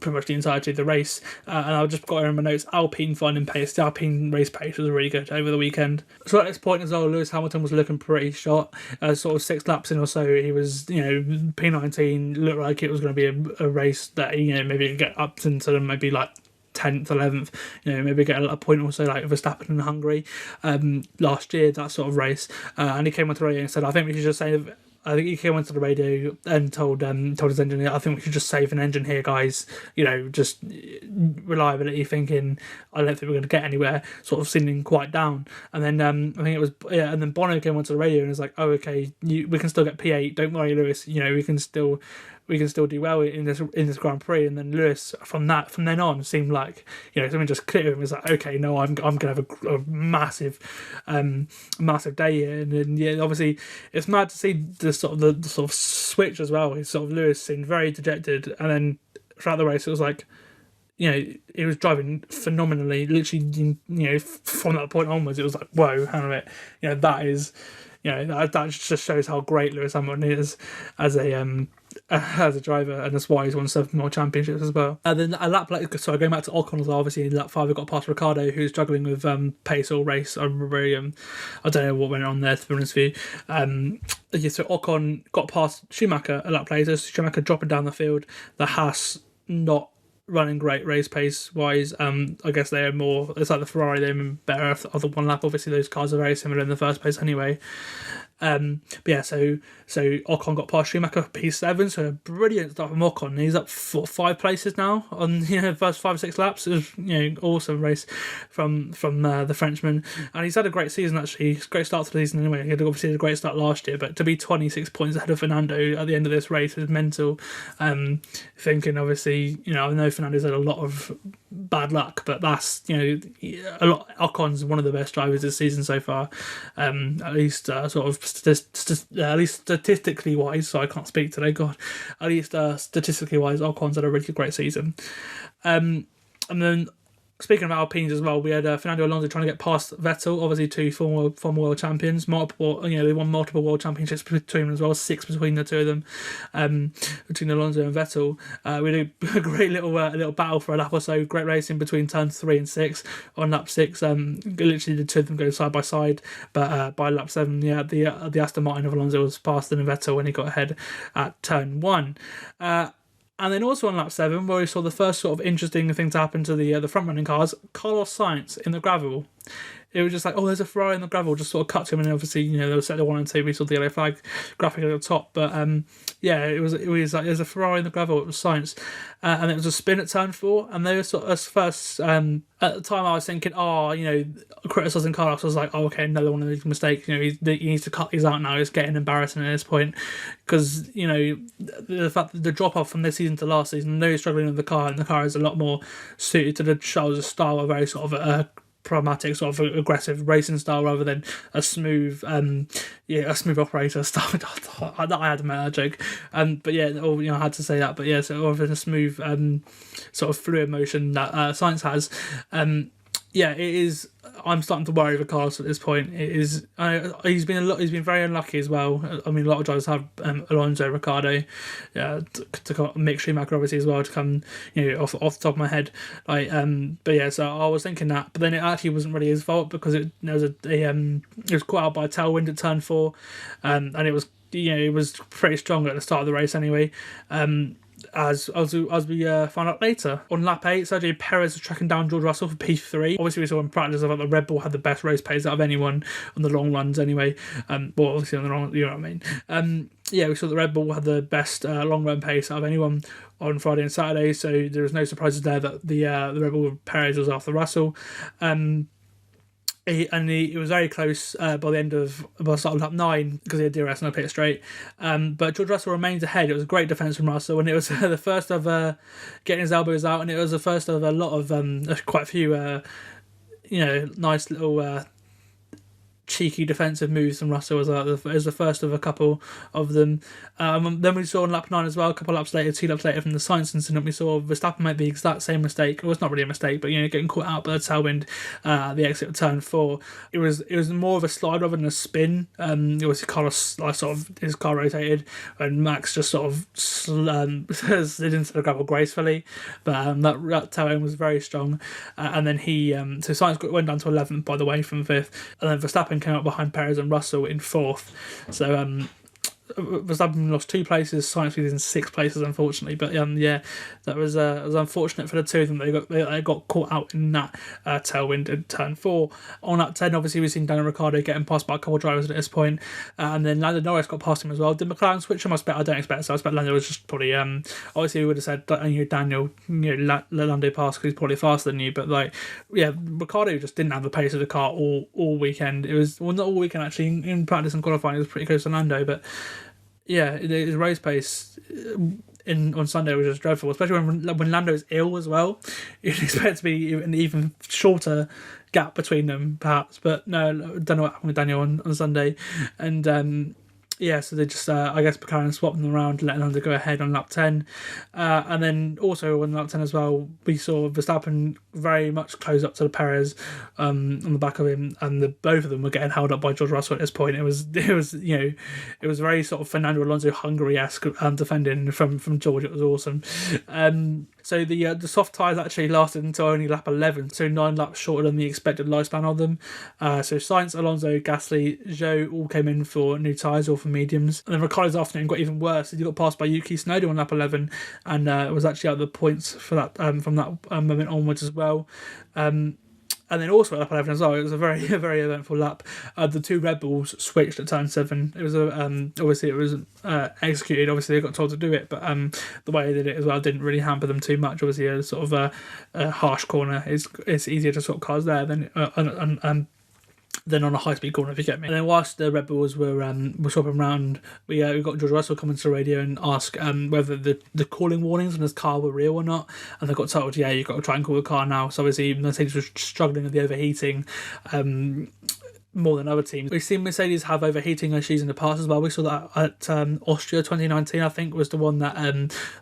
Pretty much the entirety of the race, and I've just got in my notes, Alpine finding pace. The Alpine race pace was really good over the weekend. So at this point as well, Lewis Hamilton was looking pretty shot. Sort of 6 laps in or so, he was, P19 looked like it was going to be a race that, maybe could get up into maybe like 10th, 11th, maybe get a point or so like Verstappen in Hungary last year, that sort of race. And he came on the radio and said, I think we should just say, I think he came onto the radio and told his engineer, I think we should just save an engine here, guys. Just reliability thinking, I don't think we're going to get anywhere, sort of seeming quite down. And then I think it was, and then Bono came onto the radio and was like, oh, okay, we can still get P8, don't worry, Lewis, we can still do well in this Grand Prix. And then Lewis, from then on, seemed like something just clicked with him. It was like, okay, no, I'm gonna have a massive day here. And then, yeah, obviously it's mad to see the sort of switch as well. It's sort of Lewis seemed very dejected, and then throughout the race it was like, he was driving phenomenally. Literally, from that point onwards, it was like, whoa, hang on a minute. That is, that just shows how great Lewis Hamilton is as a driver, and that's why he's won 7 more championships as well. And then a lap later, sorry, going back to Ocon as well, obviously in lap 5 we got past Ricciardo, who's struggling with pace all race. I don't know what went on there, to be honest with you. So Ocon got past Schumacher a lap later, so Schumacher dropping down the field. The Haas not running great race pace wise. I guess they are more, it's like the Ferrari, they're better after one lap. Obviously those cars are very similar in the first place anyway. But yeah, so Ocon got past Schumacher P7, so a brilliant start from Ocon. He's up 5 places now on the first 5-6 laps. It was awesome race from the Frenchman, and he's had a great season actually. It's a great start to the season anyway. He had obviously a great start last year, but to be 26 points ahead of Fernando at the end of this race is mental. Thinking obviously, I know Fernando's had a lot of bad luck, but that's a lot. Ocon's one of the best drivers this season so far, at least at least statistically wise. So I can't speak today, God. At least statistically wise, Ocon's had a really great season. And then, speaking of Alpines as well, we had Fernando Alonso trying to get past Vettel, obviously 2 former world champions, they won multiple world championships between them as well, 6 between the two of them, between Alonso and Vettel. We had a great little battle for a lap or so, great racing between turns 3 and 6. On lap 6, literally the two of them go side by side, but by lap 7, the Aston Martin of Alonso was faster than Vettel when he got ahead at turn 1. And then also on lap 7, where we saw the first sort of interesting thing to happen to the front-running cars, Carlos Sainz in the gravel. It was just like, oh, there's a Ferrari in the gravel, just sort of cut to him, and obviously, they were sector 1 and 2, we saw the yellow flag graphic at the top, but it was like, there's a Ferrari in the gravel, it was Sainz, and it was a spin at turn 4, and they were sort of first, at the time I was thinking, criticising Carlos, I was like, oh, okay, another one of these mistakes, he needs to cut these out now, it's getting embarrassing at this point, because, the fact that the drop-off from this season to last season, I know he's struggling with the car, and the car is a lot more suited to the Charles' style, a very sort of pragmatic, sort of aggressive racing style rather than a smooth operator style. I had to make that joke, but yeah, I had to say that. But yeah, so rather than a smooth sort of fluid motion that Sainz has, it is. I'm starting to worry with Carlos at this point. It is. He's been very unlucky as well. I mean, a lot of drivers have Alonso, Ricciardo, to Mick Schumacher obviously as well to come. Off the top of my head, but yeah. So I was thinking that, but then it actually wasn't really his fault because it was caught out by a tailwind at turn 4, and it was it was pretty strong at the start of the race anyway. As we found out later. On lap 8, Sergio Perez was tracking down George Russell for P3. Obviously, we saw in practice that the Red Bull had the best race pace out of anyone on the long runs anyway. Well, obviously on the long, you know what I mean. We saw the Red Bull had the best long run pace out of anyone on Friday and Saturday, so there was no surprises there that the Red Bull Perez was after Russell. It was very close by the start of lap 9 because he had DRS and I pit straight. But George Russell remains ahead. It was a great defence from Russell, and it was the first of getting his elbows out, and it was the first of a lot of quite a few nice little cheeky defensive moves from Russell as the first of a couple of them. Then we saw on lap 9 as well, a couple of laps later, 2 laps later from the Sainz incident, we saw Verstappen make the exact same mistake. Well, it's not really a mistake, but getting caught out by the tailwind at the exit of turn 4. It was more of a slide rather than a spin. It was his car rotated, and Max just sort of slid into the gravel gracefully, but that tailwind was very strong. And then so Sainz went down to 11th, by the way, from 5th, and then Verstappen came up behind Perez and Russell in 4th. So Verstappen lost 2 places, Sainz was in 6th places, unfortunately. But that was unfortunate for the two of them. They got caught out in that tailwind in turn 4. On lap 10, obviously we've seen Daniel Ricciardo getting passed by a couple of drivers at this point, and then Lando Norris got past him as well. Did McLaren switch him? I don't expect so. I expect Lando was just probably obviously we would have said Daniel, let Lando pass because he's probably faster than you. But Ricciardo just didn't have the pace of the car all weekend. It was not all weekend actually. In practice and qualifying, it was pretty close to Lando, but his race pace on Sunday was just dreadful, especially when Lando is ill as well. You'd expect to be an even shorter gap between them, perhaps. But no, I don't know what happened with Daniel on Sunday. And so they just, I guess McLaren swapped them around, letting Lando go ahead on lap 10. And then also on lap 10 as well, we saw Verstappen very much close up to the Perez on the back of him, and both of them were getting held up by George Russell at this point. It was very sort of Fernando Alonso Hungary-esque defending from George. It was awesome. So the soft tyres actually lasted until only lap 11, so 9 laps shorter than the expected lifespan of them. So Sainz, Alonso, Gasly, Zhou all came in for new tyres or for mediums. And then Ricciardo's afternoon got even worse. He got passed by Yuki Tsunoda on lap 11, and was actually out of the points for that from that moment onwards as well. And then also at lap 11 as well, it was a very, very eventful lap. The 2 Red Bulls switched at turn 7. It was obviously it was executed. Obviously they got told to do it, but the way they did it as well didn't really hamper them too much. Obviously a sort of a harsh corner it's easier to swap cars there than on a high-speed corner, if you get me. And then whilst the Red Bulls were swapping around, we got George Russell coming to the radio and ask whether the calling warnings on his car were real or not, and they got told, you've got to try and call the car now. So obviously Mercedes was struggling with the overheating more than other teams. We've seen Mercedes have overheating issues in the past as well. We saw that at Austria 2019, I think, was the one that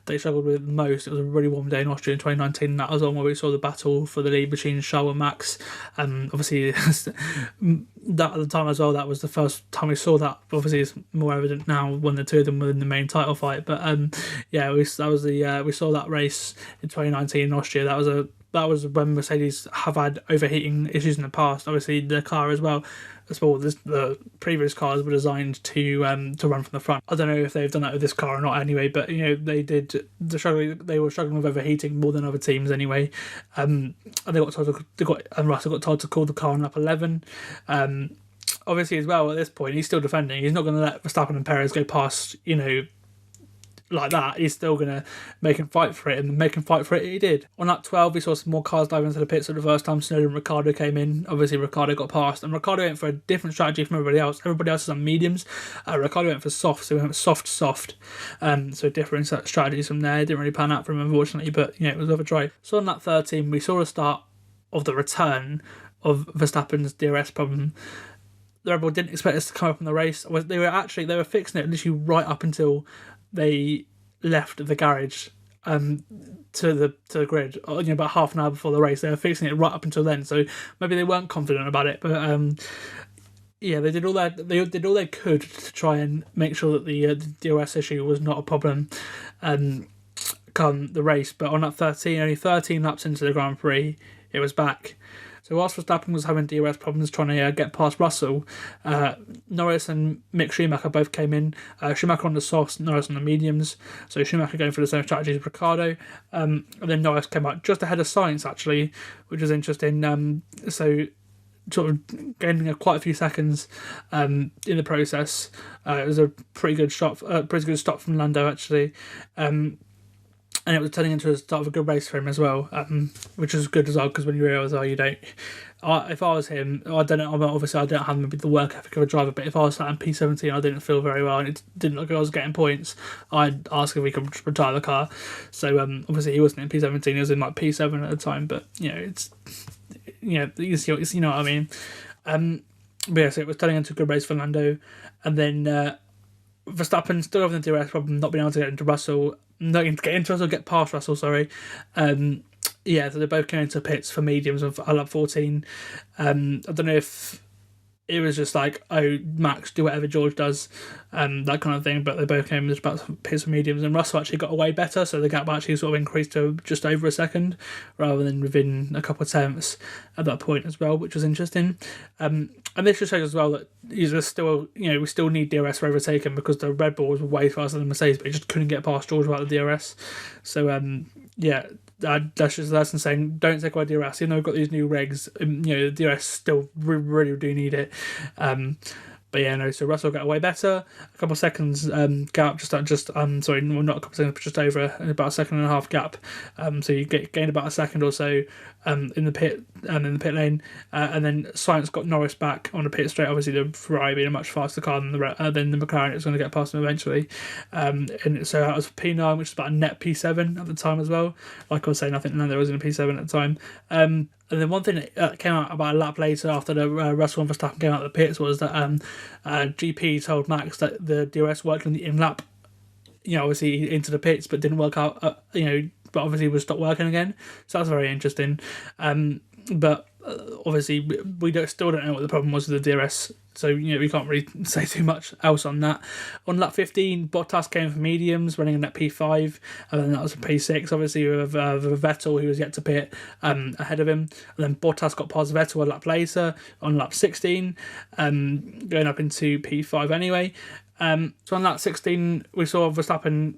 they struggled with the most. It was a really warm day in Austria in 2019, and that was the one where we saw the battle for the lead between Charles and Max. Obviously, that at the time as well, that was the first time we saw that. Obviously, it's more evident now when the two of them were in the main title fight. But we saw that race in 2019 in Austria. That was when Mercedes have had overheating issues in the past. Obviously, the car as well. The previous cars were designed to run from the front. I don't know if they've done that with this car or not. Anyway, but they did. They were struggling with overheating more than other teams anyway. And Russell got told to call the car on lap 11. Obviously, as well at this point, he's still defending. He's not going to let Verstappen and Perez go past. Like that, he's still going to make him fight for it, and make him fight for it he did. On lap 12, we saw some more cars dive into the pits for the first time. Tsunoda and Ricciardo came in. Obviously, Ricciardo got past, and Ricciardo went for a different strategy from everybody else. Everybody else is on mediums. Ricciardo went for soft, so he went soft. So different strategies from there. It didn't really pan out for him, unfortunately, but it was worth a try. So on lap 13, we saw the start of the return of Verstappen's DRS problem. The Red Bull didn't expect us to come up in the race. They were fixing it literally right up until they left the garage to the grid, about half an hour before the race. They were fixing it right up until then, so maybe they weren't confident about it, but they did all they could to try and make sure that the DRS issue was not a problem come the race. But on lap 13, only 13 laps into the Grand Prix, it was back. So whilst Verstappen was having DRS problems trying to get past Russell, Norris and Mick Schumacher both came in. Schumacher on the softs, Norris on the mediums. So Schumacher going for the same strategy as Ricciardo. And then Norris came out just ahead of Sainz, actually, which was interesting. So sort of gaining quite a few seconds in the process. It was a pretty good stop from Lando, actually. And it was turning into a start of a good race for him as well, which is good as well, because when you realise, if I was him, I don't know, obviously I don't have maybe the work ethic of a driver, but if I was sat in P17, I didn't feel very well, and it didn't look like I was getting points, I'd ask if we could retire the car. So obviously he wasn't in P17, he was in like P7 at the time, but it's, you know what I mean. But yeah, so it was turning into a good race for Lando, and then Verstappen still having the DRS problem, not being able to get into Russell, get past Russell, sorry. So they both came into pits for mediums of lap 14. I don't know if it was just like, oh, Max, do whatever George does, that kind of thing, but they both came just about pits for mediums, and Russell actually got away better, so the gap actually sort of increased to just over a second, rather than within a couple of tenths at that point as well, which was interesting. And this just shows as well that we still need DRS for overtaking, because the Red Bull was way faster than Mercedes, but he just couldn't get past George without the DRS. So that's just a lesson saying don't take away DRS. Even though we've got these new regs, the DRS still really do need it. So Russell got away better. A couple of seconds gap, not a couple of seconds, but just over about a second and a half gap. So you gained about a second or so in the pit lane, and then Sainz got Norris back on the pit straight. Obviously, the Ferrari being a much faster car than the McLaren, it was going to get past him eventually. And so that was P9, which is about a net P7 at the time as well. Like I was saying, I think Lando was in a P7 at the time. And then one thing that came out about a lap later after the Russell and Verstappen came out of the pits was that GP told Max that the DRS worked on the in-lap, obviously into the pits, but didn't work out, but obviously would stop working again. So that's very interesting. But obviously we still don't know what the problem was with the DRS, so we can't really say too much else on that. On lap 15, Bottas came for mediums, running in at P5, and then that was a P6, obviously with Vettel, who was yet to pit ahead of him. And then Bottas got past Vettel a lap later on lap 16, going up into P5 anyway. So on lap 16, we saw Verstappen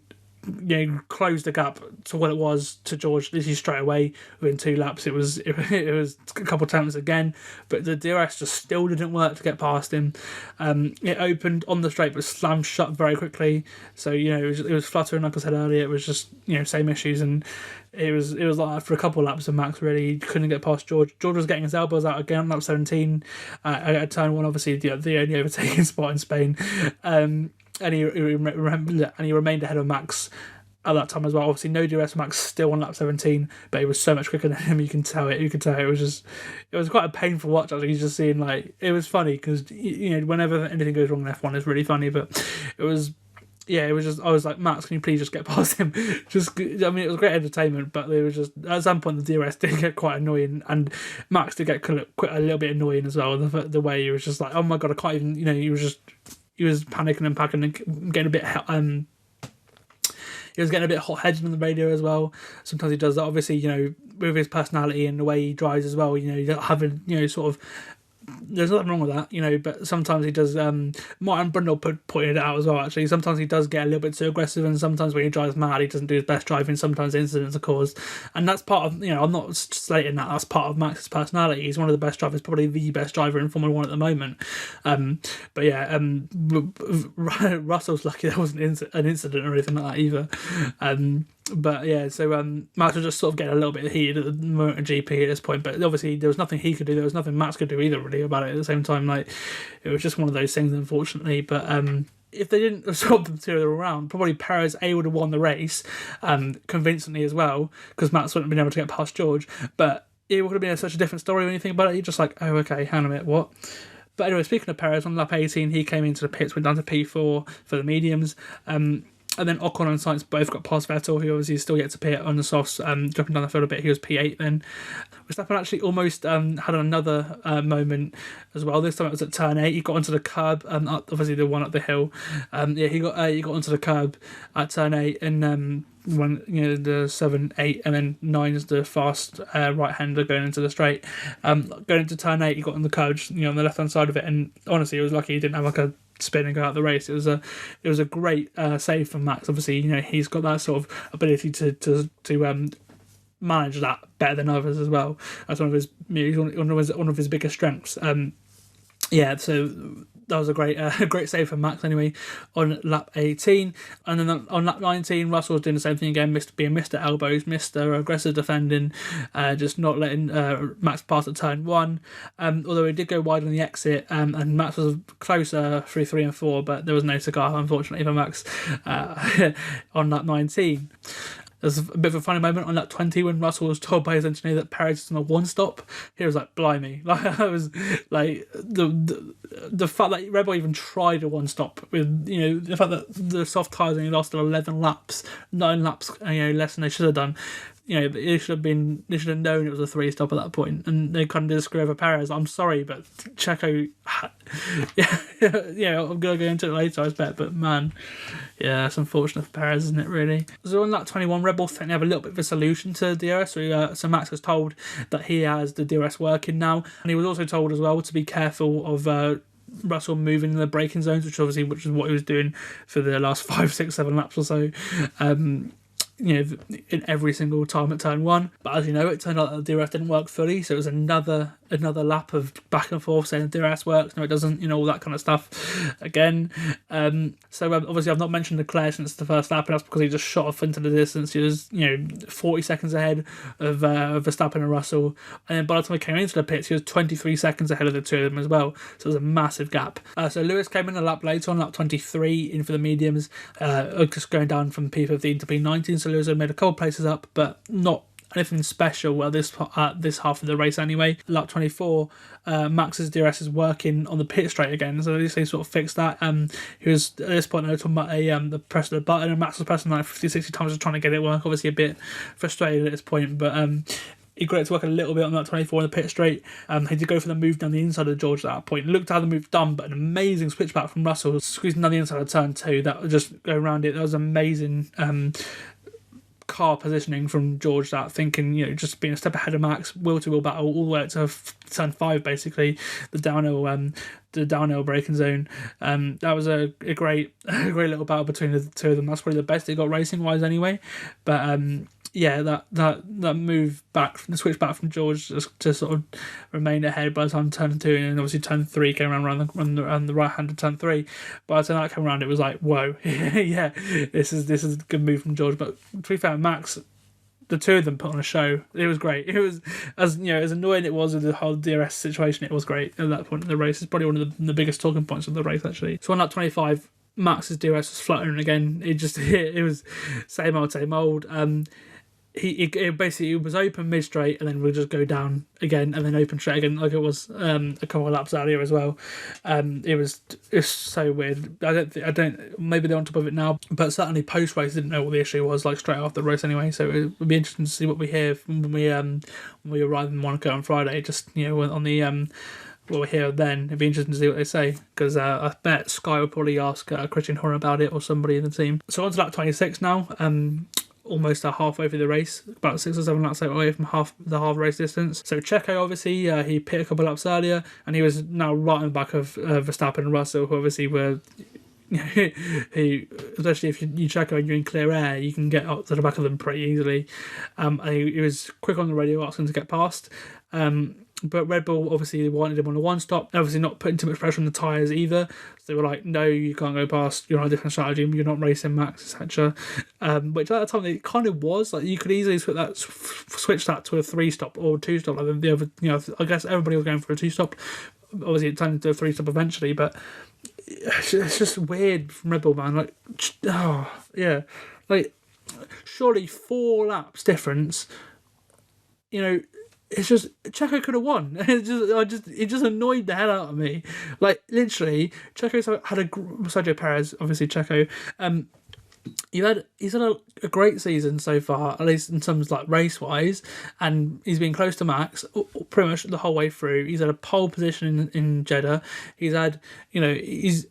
close the gap to what it was to George literally straight away within 2 laps. It was a couple of times again, but the DRS just still didn't work to get past him. It opened on the straight but slammed shut very quickly, so it was fluttering, like I said earlier. It was just same issues, and it was like that for a couple of laps, and Max really couldn't get past George. George was getting his elbows out again on lap 17 at turn 1, obviously the only overtaking spot in Spain. And he remained ahead of Max at that time as well. Obviously, no DRS for Max still on lap 17, but he was so much quicker than him. You could tell it. It was quite a painful watch. Actually, just seeing it was funny because whenever anything goes wrong in F1, it's really funny. But it was just, I was like, Max, can you please just get past him? It was great entertainment, but it was just, at some point the DRS did get quite annoying, and Max did get quite a little bit annoying as well. The way he was just like, oh my god, I can't even. He was panicking and packing and getting a bit. He was getting a bit hot-headed on the radio as well. Sometimes he does that. Obviously, with his personality and the way he drives as well. Having sort of. There's nothing wrong with that, but sometimes he does. Martin Brundle pointed it out as well. Actually, sometimes he does get a little bit too aggressive, and sometimes when he drives mad, he doesn't do his best driving. Sometimes incidents are caused, and that's part of. I'm not slating that. That's part of Max's personality. He's one of the best drivers, probably the best driver in Formula One at the moment. But yeah, Russell's lucky there wasn't an incident or anything like that either. But yeah, so Max was just sort of getting a little bit heated at the MotoGP at this point, but obviously there was nothing he could do, there was nothing Max could do either really about it at the same time. It was just one of those things, unfortunately. But if they didn't swap the two around, probably Perez would have won the race convincingly as well, because Max wouldn't have been able to get past George, but it would have been such a different story when you think about it. You're just like, oh okay, hang on a minute, what? But anyway, speaking of Perez, on lap 18 he came into the pits, went down to P4 for the mediums. And then Ocon and Sainz both got past Vettel, who obviously is still yet to pit on the softs, dropping down the field a bit. He was P8 then. Verstappen actually almost had another moment as well. This time it was at turn 8. He got onto the curb, obviously the one up the hill. He got onto the curb at turn 8, and when the 7, 8, and then 9 is the fast right-hander going into the straight. Going into turn 8, he got on the curve, on the left-hand side of it, and honestly, it was lucky he didn't have like a spin and go out the race. It was a great save from Max. Obviously, he's got that sort of ability to manage that better than others as well. That's one of his biggest strengths. So that was a great save from Max anyway on lap 18. And then on lap 19, Russell was doing the same thing again, being Mr. Elbows, Mr. Aggressive defending, just not letting Max pass at turn 1. Although he did go wide on the exit, and Max was closer through 3 and 4, but there was no cigar, unfortunately, for Max on lap 19. There's a bit of a funny moment on lap 20 when Russell was told by his engineer that Perez is on a one stop. He was like, blimey. I was like, the fact that Red Bull even tried a one stop with, the fact that the soft tyres only lasted 11 laps, 9 laps, less than they should have done. They should have known it was a 3 stop at that point, and they kind of did screw over Perez. I'm sorry, but Checo, I'm gonna go into it later, I bet. But man, it's unfortunate for Perez, isn't it? Really. So on lap 21, Red Bull think they have a little bit of a solution to DRS. So Max was told that he has the DRS working now, and he was also told as well to be careful of Russell moving in the braking zones, which is what he was doing for the last 5, 6, 7 laps or so. In every single time at turn 1. But as you know, it turned out that the DRS didn't work fully, so it was another lap of back and forth saying the DRS works, no it doesn't, all that kind of stuff again. Obviously I've not mentioned Leclerc since the first lap, and that's because he just shot off into the distance. He was 40 seconds ahead of Verstappen and Russell, and then by the time he came into the pits he was 23 seconds ahead of the two of them as well, so it was a massive gap. So Lewis came in a lap later on lap 23 in for the mediums, just going down from P15 to P19. So Lewis had made a couple places up, but not anything special at this half of the race anyway. Lap 24, Max's DRS is working on the pit straight again, so they sort of fixed that. He was at this point they were talking about the press of the button, and Max was pressing like 50-60 times just trying to get it work. Obviously a bit frustrated at this point, but he got it to work a little bit on that 24 in the pit straight. He did go for the move down the inside of George at that point. Looked how the move done, but an amazing switchback from Russell, squeezing down the inside of turn 2. That would just go around it. That was amazing car positioning from George, that thinking, just being a step ahead of Max, wheel-to-wheel battle all the way up to turn 5, basically, the downhill braking zone. That was a great little battle between the two of them. That's probably the best they got racing-wise anyway. But that move back, the switch back from George to sort of remain ahead by the time turn 2, and then obviously turn 3 came around the right hand of turn 3. By the time that came around, it was like, whoa, this is a good move from George. But to be fair, Max, the two of them put on a show. It was great. It was as annoying it was with the whole DRS situation. It was great at that point in the race. It's probably one of the biggest talking points of the race actually. So on lap 25. Max's DRS was fluttering again. It was same old. He was open mid straight and then we'll just go down again and then open straight again, like it was a couple of laps earlier as well. It's so weird. I don't maybe they're on top of it now, but certainly post race didn't know what the issue was, like straight after the race anyway. So it would be interesting to see what we hear when we arrive in Monaco on Friday. Just on the what we hear then, it'd be interesting to see what they say, because I bet Sky will probably ask Christian Horner about it or somebody in the team. So on to lap 26 now. Almost halfway through the race, about 6 or 7 laps away from half race distance. So Checo, obviously, he pitted a couple laps earlier, and he was now right on the back of Verstappen and Russell, who obviously were, especially if you Checo and you're in clear air, you can get up to the back of them pretty easily. And he was quick on the radio asking to get past. But Red Bull obviously wanted him on a one stop, obviously not putting too much pressure on the tyres either. So they were like, no, you can't go past, you're on a different strategy, you're not racing Max, etc. Which at that time it kind of was, like you could easily switch that to a 3 stop or 2 stop. Like the other, I guess everybody was going for a 2 stop. Obviously it turned into a 3 stop eventually, but it's just weird from Red Bull, man. Like, oh yeah, like surely 4 laps difference, it's just Checo could have won. It just annoyed the hell out of me. Like literally, Checo had Sergio Perez, obviously Checo. He's had a great season so far, at least in terms like race wise, and he's been close to Max pretty much the whole way through. He's had a pole position in Jeddah. He's had he's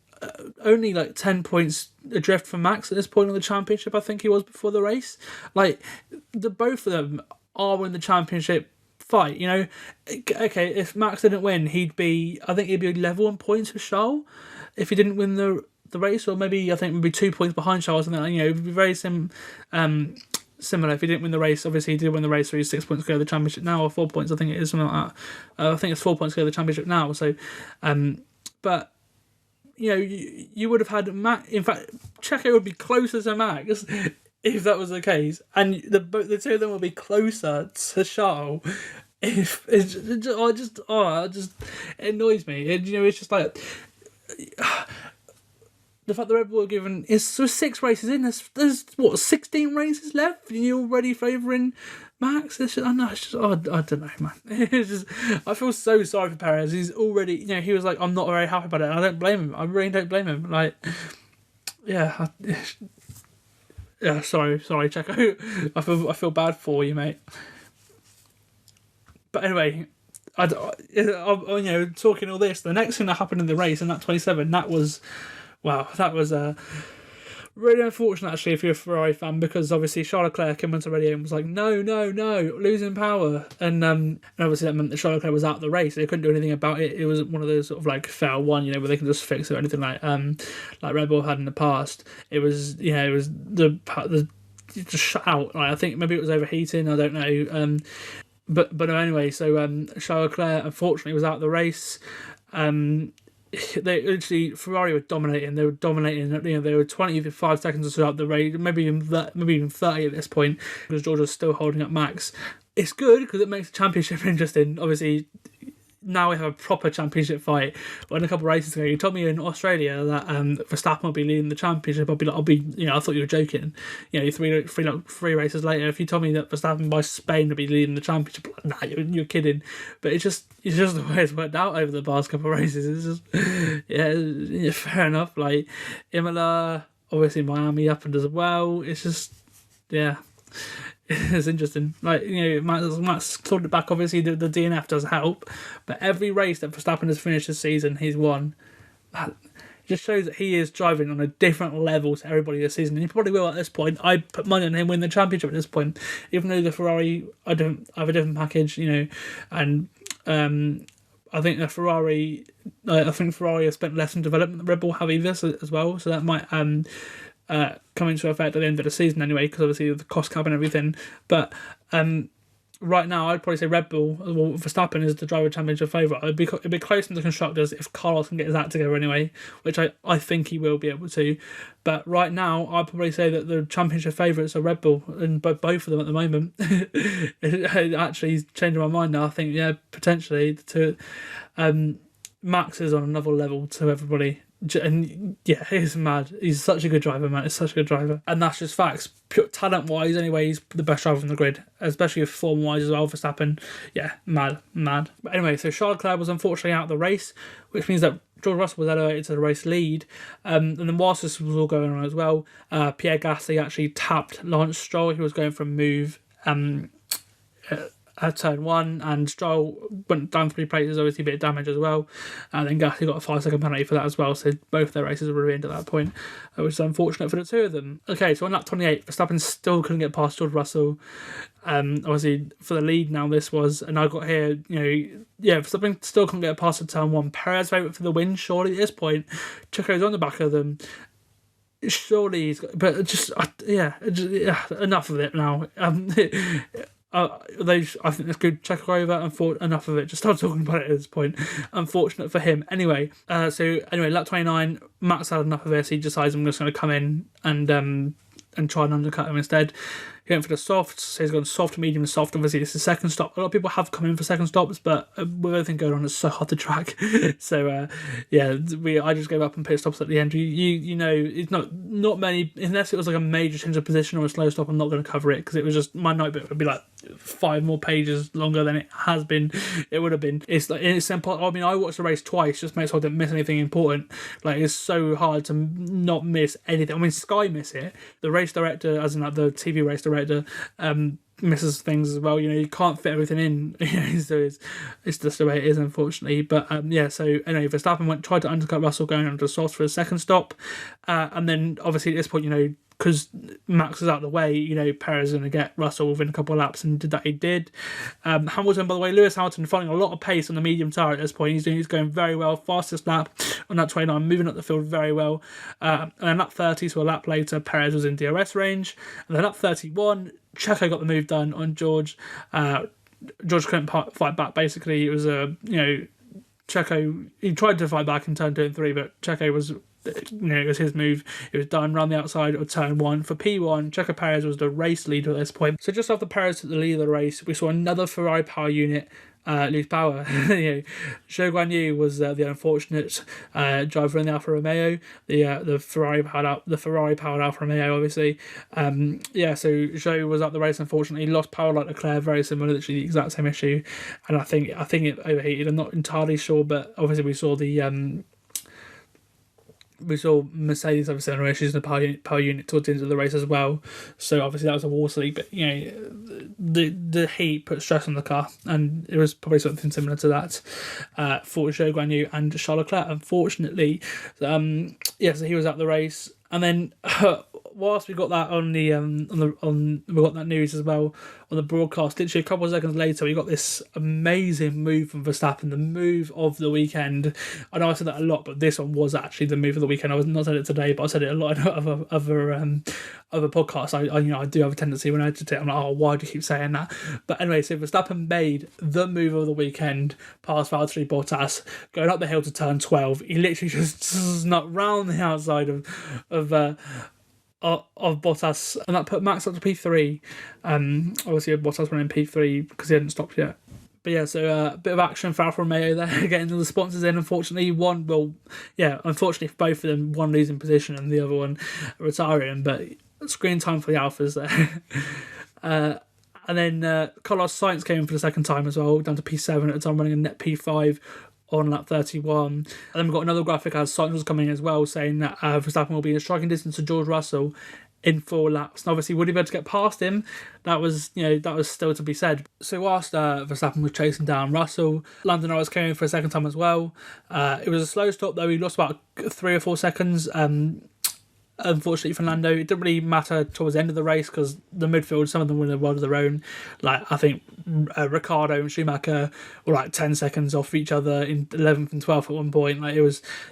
only like 10 points adrift from Max at this point in the championship. I think he was before the race. Like, both of them are in the championship fight. You know, okay, if Max didn't win, I think he'd be level in points with Charles if he didn't win the race, or maybe I think maybe 2 points behind Charles. And then, you know, it would be very similar if he didn't win the race. Obviously, he did win the race, so he's 6 points to go to the championship now, or 4 points. I think it is something like that. I think it's 4 points to go to the championship now. So, but you know, you would have had Max. In fact, Checo would be closer to Max if that was the case, and the two of them would be closer to Charles. If it annoys me. It's just like the fact that Red Bull are given is 6 races in. There's what, 16 races left, and you're already favouring Max. I don't know, man. It's just, I feel so sorry for Perez. He's already, he was like, I'm not very happy about it. And I don't blame him. I really don't blame him. Like, yeah, sorry, Checo. I feel bad for you, mate. But anyway, talking all this, the next thing that happened in the race in that 27, that was really unfortunate, actually, if you're a Ferrari fan, because obviously Charles Leclerc came onto radio and was like, no, losing power. And obviously that meant that Charles Leclerc was out of the race. They couldn't do anything about it. It was one of those sort of like fail one, where they can just fix it or anything like Red Bull had in the past. It was, the just shut out. Like, I think maybe it was overheating, I don't know. But anyway, so Charles Leclerc unfortunately was out of the race. Ferrari were dominating. They were dominating. They were 25 seconds or so out the race, maybe even 30 at this point, because George was still holding up Max. It's good because it makes the championship interesting. Obviously, now we have a proper championship fight. When a couple of races ago, you told me in Australia that Verstappen will be leading the championship. I thought you were joking. Three races later, if you told me that Verstappen by Spain would be leading the championship, nah, you're kidding. But it's just the way it's worked out over the past couple of races. It's just, fair enough. Like Imola, obviously Miami happened as well. It's just, yeah. It's interesting. Like, Max clawed it back. Obviously, the DNF does help, but every race that Verstappen has finished this season, he's won. That just shows that he is driving on a different level to everybody this season. And he probably will at this point. I put money on him win the championship at this point, even though the Ferrari, I have a different package, and I think Ferrari has spent less in development than Red Bull have either, as well. So that might come into effect at the end of the season anyway, because obviously the cost cap and everything. But right now, I'd probably say Red Bull, Verstappen is the driver championship favourite. It'd be close in the constructors if Carlos can get his act together anyway, which I think he will be able to. But right now, I'd probably say that the championship favourites are Red Bull, and both of them at the moment. It actually changing my mind now. I think, potentially Max is on another level to everybody. And yeah, he's mad. He's such a good driver, man. He's such a good driver, and that's just facts. Pure talent wise, anyway, he's the best driver on the grid, especially form wise as well. Verstappen, yeah, mad. But anyway, so Charles Leclerc was unfortunately out of the race, which means that George Russell was elevated to the race lead. And then whilst this was all going on as well, Pierre Gasly actually tapped Lance Stroll. He was going for a move at turn 1, and Stroll went down 3 places, obviously a bit of damage as well, and then Gasly got a 5-second penalty for that as well, so both their races were ruined at that point, which is unfortunate for the two of them. Okay, so on lap 28, Verstappen still couldn't get past George Russell, obviously for the lead now this was, and I got here, Verstappen still couldn't get past the turn 1, Perez favourite for the win, surely at this point, Checo's on the back of them, surely he's got, but just enough of it now. I think it's good. Check over. Enough of it. Just stop talking about it at this point. Unfortunate for him. Anyway, lap 29. Max had enough of this. He decides I'm just going to come in and try and undercut him instead. He went for the softs, so he's gone soft, medium, soft. Obviously, it's the second stop. A lot of people have come in for second stops, but with everything going on, it's so hard to track. So, I just gave up and pit stops at the end. It's not many, unless it was like a major change of position or a slow stop, I'm not going to cover it, because it was just, my notebook would be like 5 more pages longer than it has been. It would have been. It's simple. I mean, I watched the race twice, just to make sure I didn't miss anything important. Like, it's so hard to not miss anything. I mean, Sky miss it. The race director, as in like the TV race director, misses things as well. You can't fit everything in. So it's just the way it is, unfortunately. But so anyway, Verstappen tried to undercut Russell going onto softs for a second stop, and then obviously at this point, because Max is out of the way, Perez is going to get Russell within a couple of laps, and he did. Hamilton, by the way, Lewis Hamilton finding a lot of pace on the medium tyre at this point. He's going very well, fastest lap on that 29, moving up the field very well. And then lap 30, so a lap later, Perez was in DRS range. And then lap 31, Checo got the move done on George. George couldn't fight back, basically. It was Checo, he tried to fight back in turn 2 and 3, but Checo was... it was his move. It was done round the outside of turn 1 for P1. Checo Perez was the race leader at this point. So just after Perez took the lead of the race, we saw another Ferrari power unit lose power. Zhou Guanyu was the unfortunate driver in the Alfa Romeo. The Ferrari powered Alfa Romeo, obviously. So Zhou was up the race. Unfortunately, he lost power like Leclerc, very similar, literally the exact same issue. And I think it overheated. I'm not entirely sure, but obviously we saw Mercedes have similar issues in the power unit towards the end of the race as well. So obviously that was a war sleep, but the heat put stress on the car, and it was probably something similar to that for Zhou Guanyu and Charles Leclerc. Unfortunately, so he was out the race, and then whilst we got that we got that news as well on the broadcast, literally a couple of seconds later, we got this amazing move from Verstappen, the move of the weekend. I know I said that a lot, but this one was actually the move of the weekend. I was not said it today, but I said it a lot in other podcasts. I do have a tendency when I edit it, I'm like, oh, why do you keep saying that? But anyway, so Verstappen made the move of the weekend past Valtteri Bottas, going up the hill to turn 12. He literally just snuck round the outside of Bottas, and that put Max up to P3. Obviously Bottas running P3 because he hadn't stopped yet. But yeah, so a bit of action for Alfa Romeo there, getting all the sponsors in. Unfortunately, unfortunately for both of them, one losing position and the other one retiring, but screen time for the Alphas there. And then Carlos Sainz came in for the second time as well, down to P7 at the time, running a net P5 on lap 31. And then we've got another graphic as Sainz was coming in as well, saying that Verstappen will be in striking distance to George Russell in 4 laps. And obviously, would he be able to get past him? That was still to be said. So whilst Verstappen was chasing down Russell, Lando Norris came in for a second time as well. It was a slow stop though. He lost about 3 or 4 seconds. Unfortunately for Lando, it didn't really matter towards the end of the race because the midfield, some of them were in a world of their own. Like, I think Ricciardo and Schumacher were like 10 seconds off each other in 11th and 12th at one point. Like,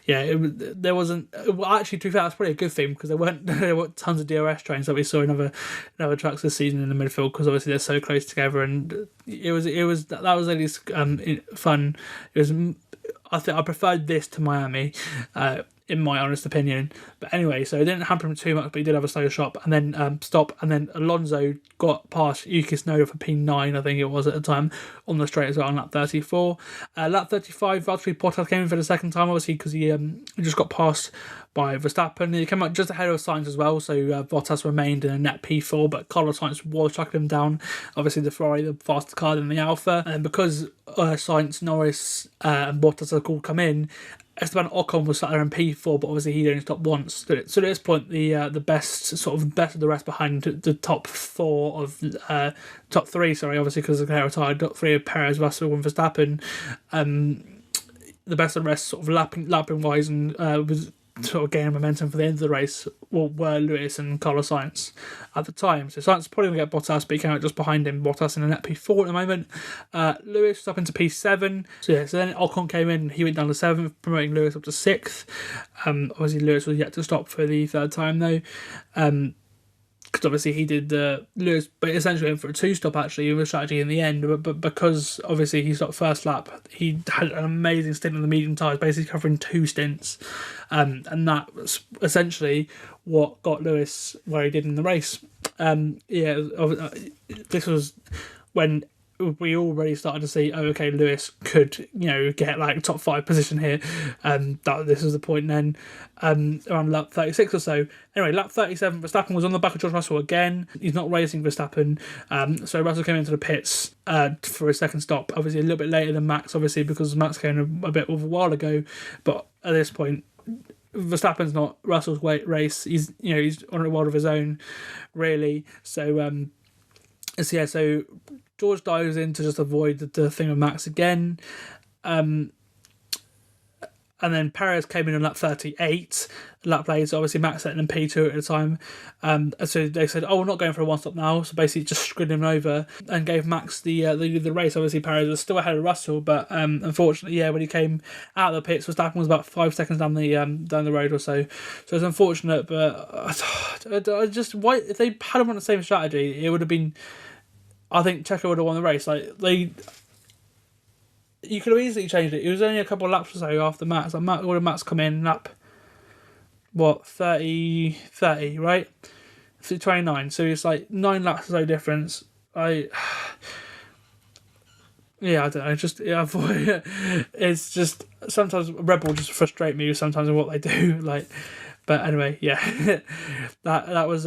there wasn't. Well, actually, to be fair, that's probably a good thing because there weren't tons of DRS trains that we saw in other tracks this season in the midfield, because obviously they're so close together, and that was at least fun. It was. I think I preferred this to Miami. In my honest opinion. But anyway, so it didn't hamper him too much, but he did have a slow stop, and then stop, and then Alonso got past Yuki Tsunoda for P9, I think it was at the time, on the straight as well on lap 34. Lap 35, Valtteri Bottas came in for the second time, obviously, because he just got passed by Verstappen. He came out just ahead of Sainz as well, so Bottas remained in a net P4, but Carlos Sainz was tracking him down. Obviously, the Ferrari, the faster car than the Alfa, and because Sainz, Norris, and Bottas had all come in, Esteban Ocon was sat there in P4, but obviously he'd only stopped once. So at this point, the best of the rest behind the top three, obviously because the Leclerc retired, top 3 of Perez, Russell, and Verstappen. The best of the rest, sort of lapping wise, and was sort of gaining momentum for the end of the race, were Lewis and Carlos Sainz at the time. So Sainz probably going to get Bottas, but he came out just behind him. Bottas in a net P4 at the moment. Lewis was up into P7. So then Ocon came in, he went down to 7th, promoting Lewis up to 6th. Obviously Lewis was yet to stop for the third time though. Because obviously he did Lewis, but essentially went for a 2-stop actually with strategy in the end. But because obviously he stopped first lap, he had an amazing stint on the medium tyres, basically covering 2 stints, and that was essentially what got Lewis where he did in the race. This was when we already started to see, Lewis could, get like top 5 position here. This was the point then, around lap 36 or so. Anyway, lap 37, Verstappen was on the back of George Russell again. He's not racing Verstappen. So Russell came into the pits for his second stop, obviously a little bit later than Max, obviously, because Max came a bit of a while ago. But at this point, Verstappen's not Russell's race. He's on a world of his own, really. So, So George dives in to just avoid the thing with Max again. And then Perez came in on lap 38. Lap later, obviously Max setting in P2 at the time. So they said, "Oh, we're not going for a one stop now." So basically, just screwed him over and gave Max the lead of the race. Obviously, Perez was still ahead of Russell, but unfortunately, when he came out of the pits, Verstappen was about 5 seconds down the road or so. So it's unfortunate, but I just why if they had him on the same strategy, it would have been. I think Checo would have won the race. You could have easily changed it. It was only a couple of laps or so after Max. Max come in lap, 30, right? 29. So it's 9 laps or so difference. I don't know. It's just sometimes Red Bull just frustrate me sometimes in what they do. But anyway, that was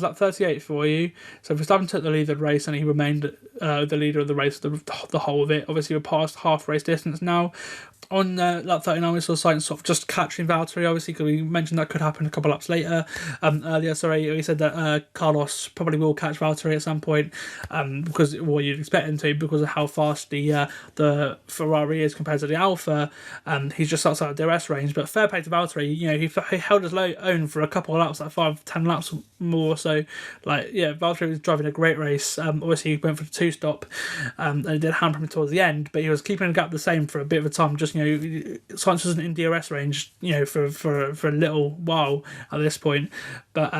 lap 38 for you. So Verstappen took the lead of the race and he remained the leader of the race the whole of it. Obviously, we're past half race distance now. On lap 39, we saw Sainz sort of just catching Valtteri, obviously, because we mentioned that could happen a couple laps later. Earlier, we said that Carlos probably will catch Valtteri at some point, because you'd expect him to, because of how fast the Ferrari is compared to the Alfa. He's just outside the DRS range, but fair play to Valtteri. He held his own for a couple of laps, 5-10 laps more. So, Valtteri was driving a great race. Obviously, he went for the 2-stop, and it did hamper him towards the end, but he was keeping the gap the same for a bit of a time. Just Sainz wasn't in DRS range, for a little while at this point, but so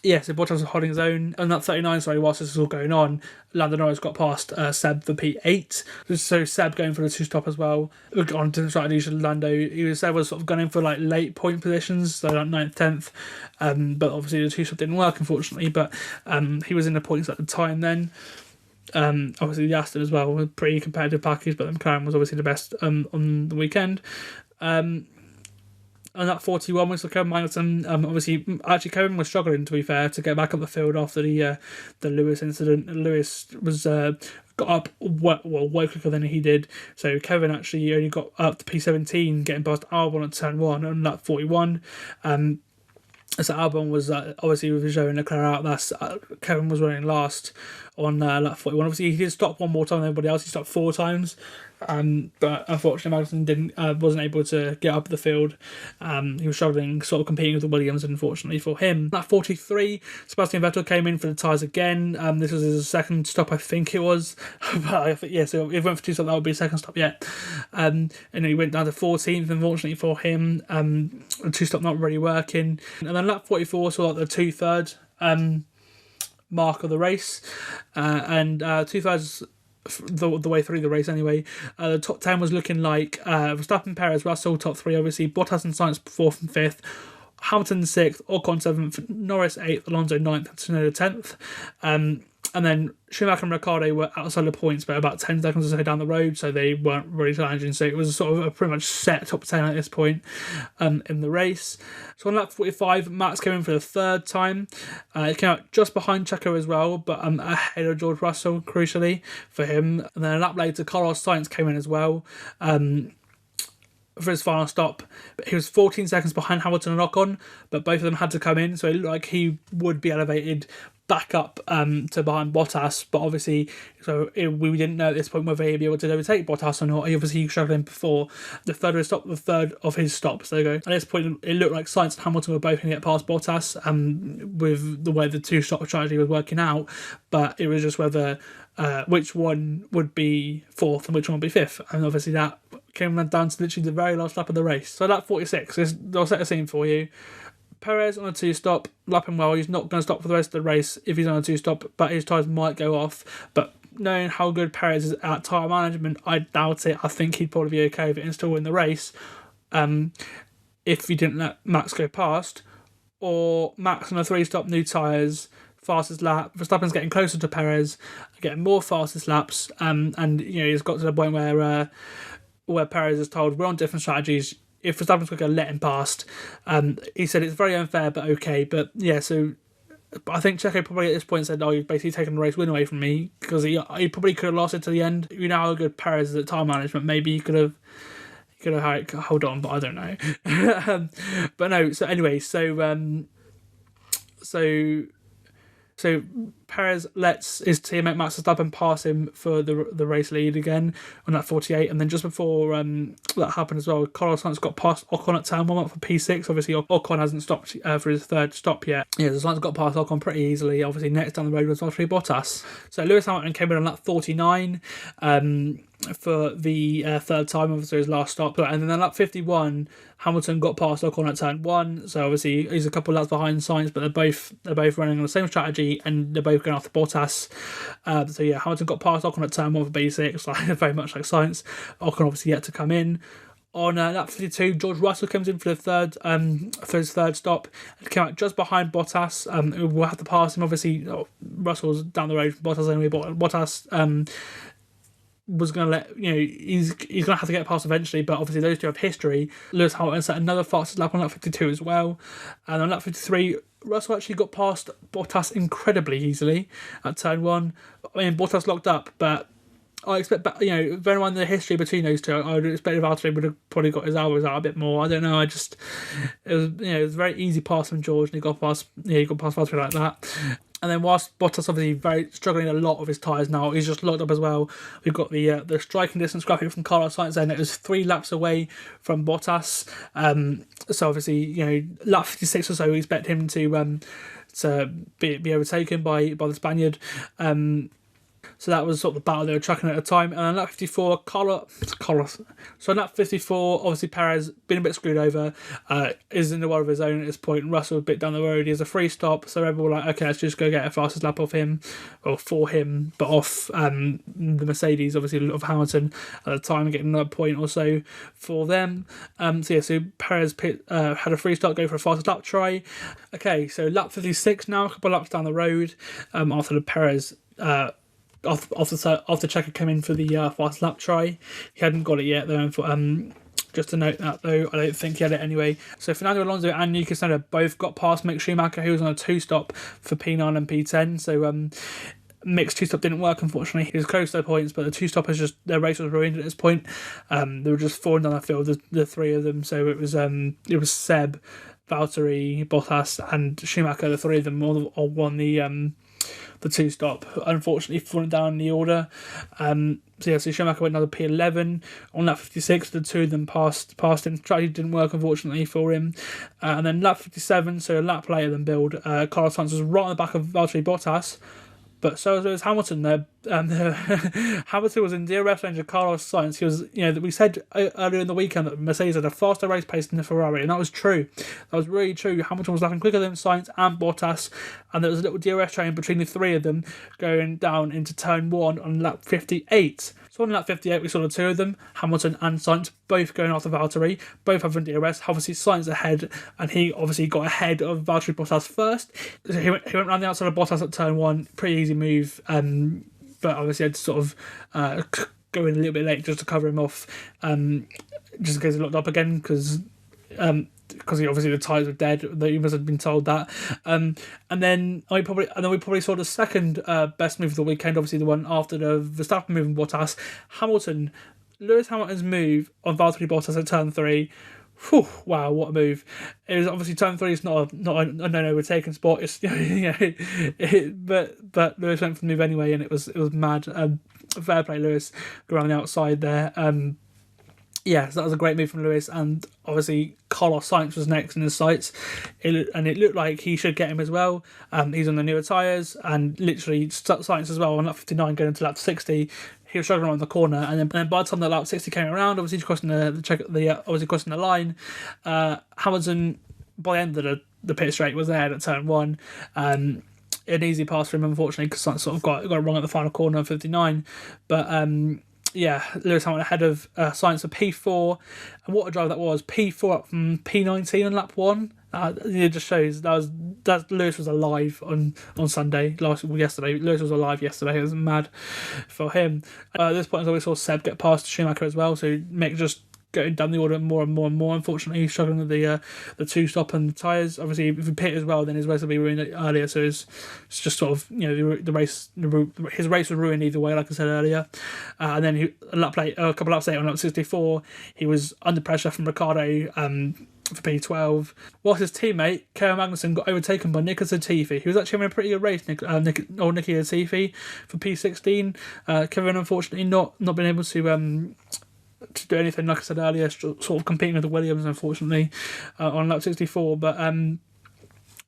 Bottas was holding his own. On that 39, whilst this was all going on, Lando Norris got past Seb for P8. So Seb going for the 2-stop as well. On different strategies to Lando. Seb was sort of going for late point positions, so 9th, 10th. But obviously the 2-stop didn't work, unfortunately. But he was in the points at the time then. Obviously the Aston as well, a pretty competitive package, but the McLaren was obviously the best on the weekend. And that 41 was Kevin Magnussen. Obviously, actually, Kevin was struggling, to be fair, to get back up the field after the Lewis incident. Lewis was got up way quicker than he did. So Kevin actually only got up to P17, getting past Albon at turn 1 on lap 41. So Albon was obviously with Joe and Leclerc out. Kevin was running last on lap 41. Obviously, he did stop one more time than everybody else. He stopped 4 times. But unfortunately, Magnussen wasn't able to get up the field. He was struggling, sort of competing with the Williams, unfortunately for him. At 43, Sebastian Vettel came in for the tyres again. This was his second stop, I think it was. But so if he went for 2 stops, that would be his second stop yet. And he went down to 14th, unfortunately for him. The 2-stop not really working. And then lap 44, so the 2/3 mark of the race. And 2/3 the way through the race anyway. The top 10 was looking like Verstappen, Perez, Russell, top 3 obviously, Bottas and Sainz 4th and 5th, Hamilton 6th, Ocon 7th, Norris 8th, Alonso 9th, Tsunoda 10th. And then Schumacher and Ricciardo were outside the points, but about 10 seconds or so down the road, so they weren't really challenging. So it was sort of a pretty much set top 10 at this point in the race. So on lap 45, Max came in for the 3rd time. He came out just behind Checo as well, but ahead of George Russell, crucially, for him. And then a lap later, Carlos Sainz came in as well. For his final stop, but he was 14 seconds behind Hamilton and Ocon, but both of them had to come in, so it looked like he would be elevated back up to behind Bottas, but obviously, we didn't know at this point whether he'd be able to overtake Bottas or not. He obviously struggling before the third of his stops. There you go. At this point, it looked like Sainz and Hamilton were both going to get past Bottas, with the way the 2-stop strategy was working out, but it was just whether which one would be 4th and which one would be 5th, and obviously that came down to literally the very last lap of the race. So lap 46, I'll set a scene for you. Perez on a 2-stop, lapping well. He's not going to stop for the rest of the race if he's on a 2-stop, but his tyres might go off. But knowing how good Perez is at tyre management, I doubt it. I think he'd probably be okay with it and still win the race if he didn't let Max go past. Or Max on a 3-stop, new tyres, fastest lap. Verstappen's getting closer to Perez, getting more fastest laps, and he's got to the point where Perez is told, we're on different strategies. If Verstappen's going to let him past, he said it's very unfair, but okay. But yeah, so I think Checo probably at this point said, you've basically taken the race win away from me, because he probably could have lost it to the end. You know how good Perez is at time management. Maybe he could have had it hold on, but I don't know. But no, so anyway, so So Perez lets his teammate Max Verstappen pass him for the race lead again on that 48, and then just before that happened as well, Carlos Sainz got past Ocon at turn 1 up for P6. Obviously Ocon hasn't stopped for his third stop yet. Yeah, so Sainz got past Ocon pretty easily. Obviously next down the road was Valtteri Bottas. So Lewis Hamilton came in on lap 49 for the third time, obviously his last stop, and then on lap 51 Hamilton got past Ocon at turn 1, so obviously he's a couple of laps behind Sainz, but they're both running on the same strategy and they're both going after Bottas. So yeah, Hamilton got past Ocon at turn 1 for B6, like very much like Sainz. Ocon obviously yet to come in. On lap 52, George Russell comes in for his third stop. He came out just behind Bottas. We'll have to pass him. Obviously, Russell's down the road from Bottas anyway, but Bottas was going to he's going to have to get past eventually, but obviously those two have history. Lewis Hamilton set another fastest lap on lap 52 as well. And on lap 53, Russell actually got past Bottas incredibly easily at turn 1. I mean, Bottas locked up, but I expect, bearing in mind the history between those two, I would expect Valtteri would have probably got his hours out a bit more. I don't know. It was a very easy pass from George, and he got past Valtteri like that. And then whilst Bottas obviously very struggling a lot with his tyres now, he's just locked up as well. We've got the striking distance graphic from Carlos Sainz saying it was 3 laps away from Bottas. So obviously, lap 56 or so, we expect him to be overtaken by the Spaniard. So that was sort of the battle they were tracking at the time. And on lap 54, Carlos. So on lap 54, obviously Perez, been a bit screwed over, is in the world of his own at this point. Russell a bit down the road. He has a free stop. So everyone were like, okay, let's just go get a fastest lap off him, or for him, but off the Mercedes, obviously, of Hamilton at the time, getting another point or so for them. So Perez had a free start, go for a fastest lap try. Okay, so lap 56 now, a couple of laps down the road, after the Perez... After Checo came in for the fast lap try. He hadn't got it yet though. Just to note that though, I don't think he had it anyway. So Fernando Alonso and Yuki Tsunoda both got past Mick Schumacher, who was on a 2-stop for P9 and P10. So Mick's 2-stop didn't work, unfortunately. He was close to their points, but the 2-stop is just, their race was ruined at this point. They were just falling down the field, the three of them. So it was Seb, Valtteri, Bottas, and Schumacher. The three of them all won the 2-stop, unfortunately falling down in the order. So Schumacher went another P11 on lap 56. The two of them passed him. Strategy didn't work, unfortunately, for him. And then lap 57, so a lap later than build, Carlos Sainz was right on the back of Valtteri Bottas. But so was Hamilton. Hamilton was in DRS range of Carlos Sainz. He was, we said earlier in the weekend that Mercedes had a faster race pace than the Ferrari, and that was true. That was really true. Hamilton was lapping quicker than Sainz and Bottas, and there was a little DRS train between the three of them going down into turn 1 on lap 58. So on lap 58, we saw the two of them, Hamilton and Sainz, both going after Valtteri, both having DRS. Obviously, Sainz ahead, and he obviously got ahead of Valtteri Bottas first. So he went around the outside of Bottas at turn 1, pretty easy move, but obviously had to sort of go in a little bit late just to cover him off, just in case he locked up again, because obviously the tyres were dead. He must have been told that. And then we probably saw the second best move of the weekend, obviously the one after the Verstappen move on Bottas. Lewis Hamilton's move on Valtteri Bottas at turn 3. Whew, wow, what a move! It was obviously turn 3 is not a no overtaking spot. It's but Lewis went for the move anyway, and it was mad. Fair play, Lewis, go around the outside there. So that was a great move from Lewis, and obviously Carlos Sainz was next in his sights, and it looked like he should get him as well. He's on the newer tyres, and literally Sainz as well on lap 59 going into lap 60. He was struggling on the corner, and then by the time that lap 60 came around, obviously crossing the line, Hamilton by the end of the pit straight was there at turn 1. An easy pass for him, unfortunately, because Sainz sort of got it wrong at the final corner on 59. But Lewis Hamilton ahead of Sainz for P4, and what a drive that was! P4 up from P19 on lap 1. It just shows that Lewis was alive on Sunday. Yesterday, Lewis was alive yesterday. It was mad for him. At this point, we saw Seb get past Schumacher as well. So Mick just going down the order more and more and more. Unfortunately, he's struggling with the 2-stop and the tyres. Obviously, if he pit as well, then his race will be ruined earlier. So it's just sort of his race was ruined either way, like I said earlier. And then a couple of laps later on lap 64, he was under pressure from Ricciardo. for P12, whilst his teammate, Kevin Magnussen, got overtaken by Nicky Latifi, who was actually having a pretty good race, Nicky Latifi, for P16. Kevin, unfortunately, not been able to do anything, like I said earlier, sort of competing with the Williams, unfortunately, on lap 64, but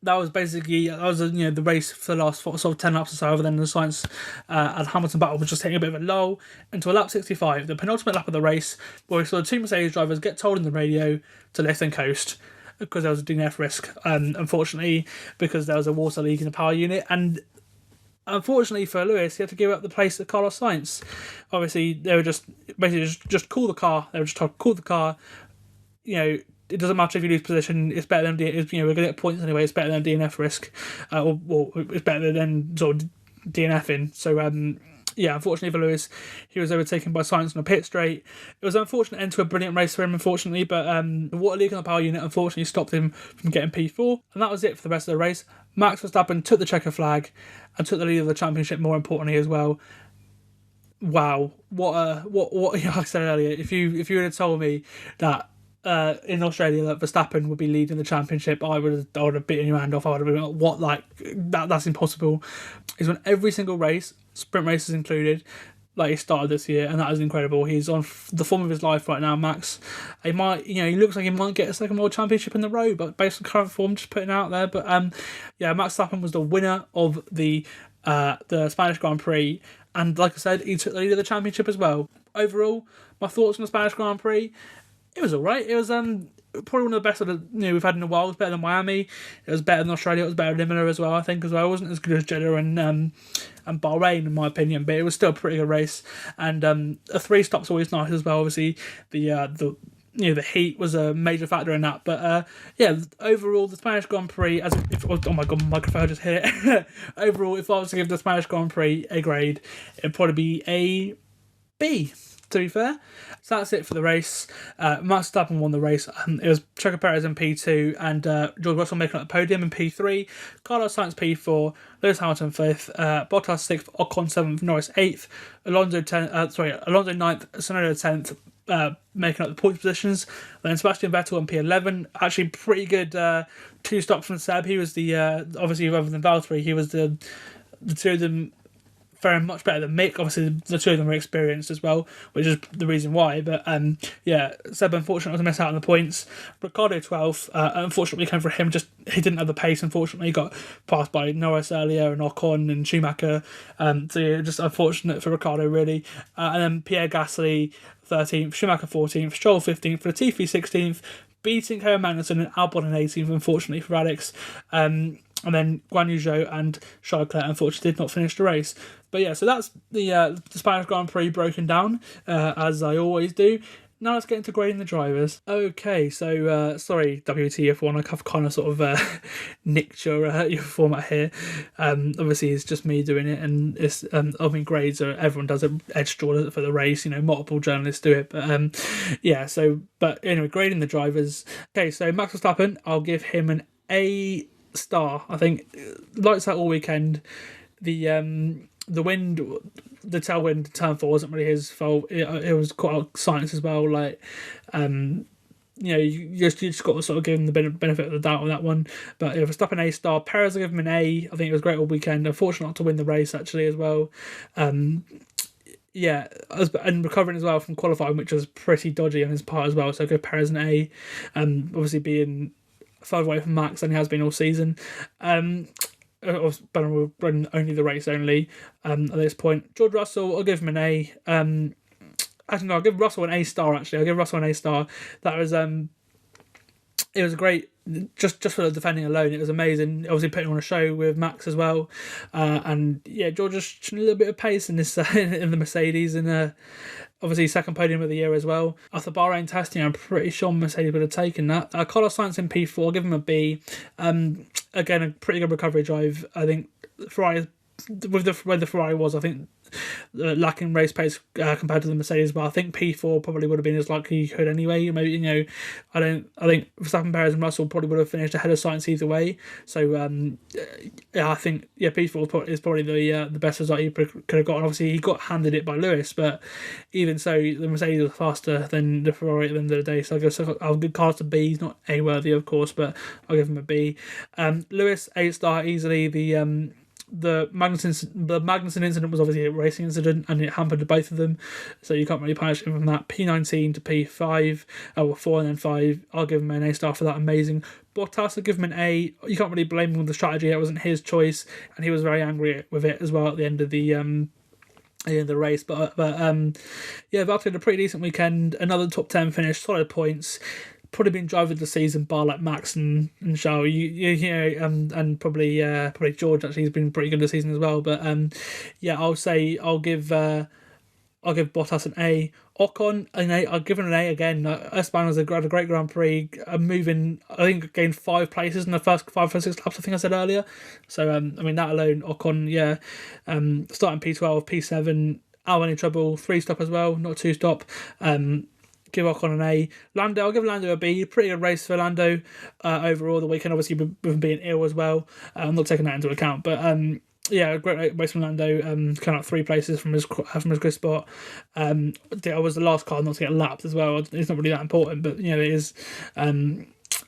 that was the race for the last sort of 10 laps or so, other than the Sainz and Hamilton battle was just taking a bit of a lull until lap 65, the penultimate lap of the race, where we saw the two Mercedes drivers get told in the radio to lift and coast because there was a DNF risk, unfortunately, because there was a water leak in the power unit, and unfortunately for Lewis, he had to give up the place to Carlos Sainz. Obviously, they were just cool the car. They were just told, cool the car. It doesn't matter if you lose position. It's better than we're going to get points anyway. It's better than DNF risk, or it's better than sort of DNFing. So unfortunately for Lewis, he was overtaken by Sainz on a pit straight. It was an unfortunate end to a brilliant race for him, unfortunately, but the water leak on the power unit unfortunately stopped him from getting P4, and that was it for the rest of the race. Max Verstappen took the checker flag and took the lead of the championship, more importantly as well. Wow, what like I said earlier, if you would have told me that in Australia that Verstappen would be leading the championship, I would have bitten your hand off. I would have been like, what, like that's impossible. He's won every single race, sprint races included, like he started this year, and that is incredible. He's on the form of his life right now, Max. He looks like he might get a second world championship in the row, but based on current form, just putting it out there. But Max Verstappen was the winner of the Spanish Grand Prix, and like I said, he took the lead of the championship as well. Overall, my thoughts on the Spanish Grand Prix: it was alright. It was probably one of the best we've had in a while. It was better than Miami. It was better than Australia. It was better than Imola as well, I think, as well. It wasn't as good as Jeddah and Bahrain, in my opinion, but it was still a pretty good race. And a 3-stop's always nice as well. Obviously, the heat was a major factor in that. But overall, the Spanish Grand Prix, oh my god, my microphone just hit it. Overall, if I was to give the Spanish Grand Prix a grade, it'd probably be a B, to be fair. So that's it for the race. Max Verstappen won the race. It was Checo Perez in P2 and George Russell making up the podium in P3. Carlos Sainz P4, Lewis Hamilton 5th, Bottas 6th, Ocon 7th, Norris 8th, Alonso 9th, Tsunoda 10th, making up the points positions. Then Sebastian Vettel in P11. Actually, pretty good 2 stops from Seb. He was the obviously, rather than Valtteri, he was the two of them faring much better than Mick. Obviously, the two of them were experienced as well, which is the reason why. But Seb unfortunately was a miss out on the points. Ricciardo 12th. Unfortunately, came for him. He didn't have the pace. Unfortunately, he got passed by Norris earlier and Ocon and Schumacher. Just unfortunate for Ricciardo, really. And then Pierre Gasly 13th, Schumacher 14th, Stroll 15th, Latifi 16th, beating Kevin Magnussen and Albon in 18th. Unfortunately for Alex. And then Guan Yu Zhou and Charles Leclerc unfortunately did not finish the race. But so that's the Spanish Grand Prix broken down, as I always do. Now let's get into grading the drivers. Okay, so sorry WTF1, I've kind of sort of nicked your format here. Obviously it's just me doing it, and it's grades are, everyone does it, Edgestraw does it for the race, multiple journalists do it, but but anyway, grading the drivers. Okay, so Max Verstappen, I'll give him an A star. I think lights out all weekend. The wind, the tailwind turn 4 wasn't really his fault. It was quite Sainz as well. You just got to sort of give him the benefit of the doubt on that one. But if I stop an A star, Perez, I give him an A. I think it was great all weekend. Unfortunate not to win the race actually as well. And recovering as well from qualifying, which was pretty dodgy on his part as well. So I go Perez an A. Obviously being further away from Max than he has been all season. But we'll run only the race only at this point. George Russell, I'll give him an A. Actually, no, I'll give Russell an A star. Actually, I'll give Russell an A star. That was it was great. Just for the defending alone, it was amazing. Obviously, putting on a show with Max as well, George just a little bit of pace in this in the Mercedes, and obviously second podium of the year as well. After Bahrain testing, I'm pretty sure Mercedes would have taken that. Carlos Sainz in P4, I'll give him a B. Again, a pretty good recovery drive. I think Ferrari with the where the Ferrari was, I think lacking race pace compared to the Mercedes, but I think P4 probably would have been as likely you could anyway. Maybe I think Verstappen, Perez, and Russell probably would have finished ahead of Sainz either way. So I think P4 is probably the best result he could have got. And obviously he got handed it by Lewis, but even so, the Mercedes was faster than the Ferrari at the end of the day. So I'll give Carlos a B. He's not A worthy, of course, but I'll give him a B. Lewis, A-star easily. The Magnussen incident was obviously a racing incident, and it hampered both of them, so you can't really punish him from that. P19 to P5, or 4 and then 5. I'll give him an A-star for that. Amazing. Bottas, I'll give him an A. You can't really blame him with the strategy. It wasn't his choice, and he was very angry with it as well at the end of the race. But Valtteri had a pretty decent weekend. Another top 10 finish, solid points. Probably been driver of the season, bar like Max and Charles, and probably George. Actually, he's been pretty good this season as well. But I'll give Bottas an A. Ocon an A. I'll give him an A again. Esteban had a great Grand Prix, moving. I think gained 5 places in the first 5 or 6 laps. I think I said earlier. So that alone, Ocon, starting P12, P7. Out any trouble, 3-stop as well, not 2-stop. Give Ocon an A. Lando, I'll give Lando a B. Pretty good race for Lando overall the weekend, obviously with him being ill as well. I'm not taking that into account, but great race from Lando. Kind of 3 places from his good spot. I was the last car not to get lapped as well. It's not really that important, but it is.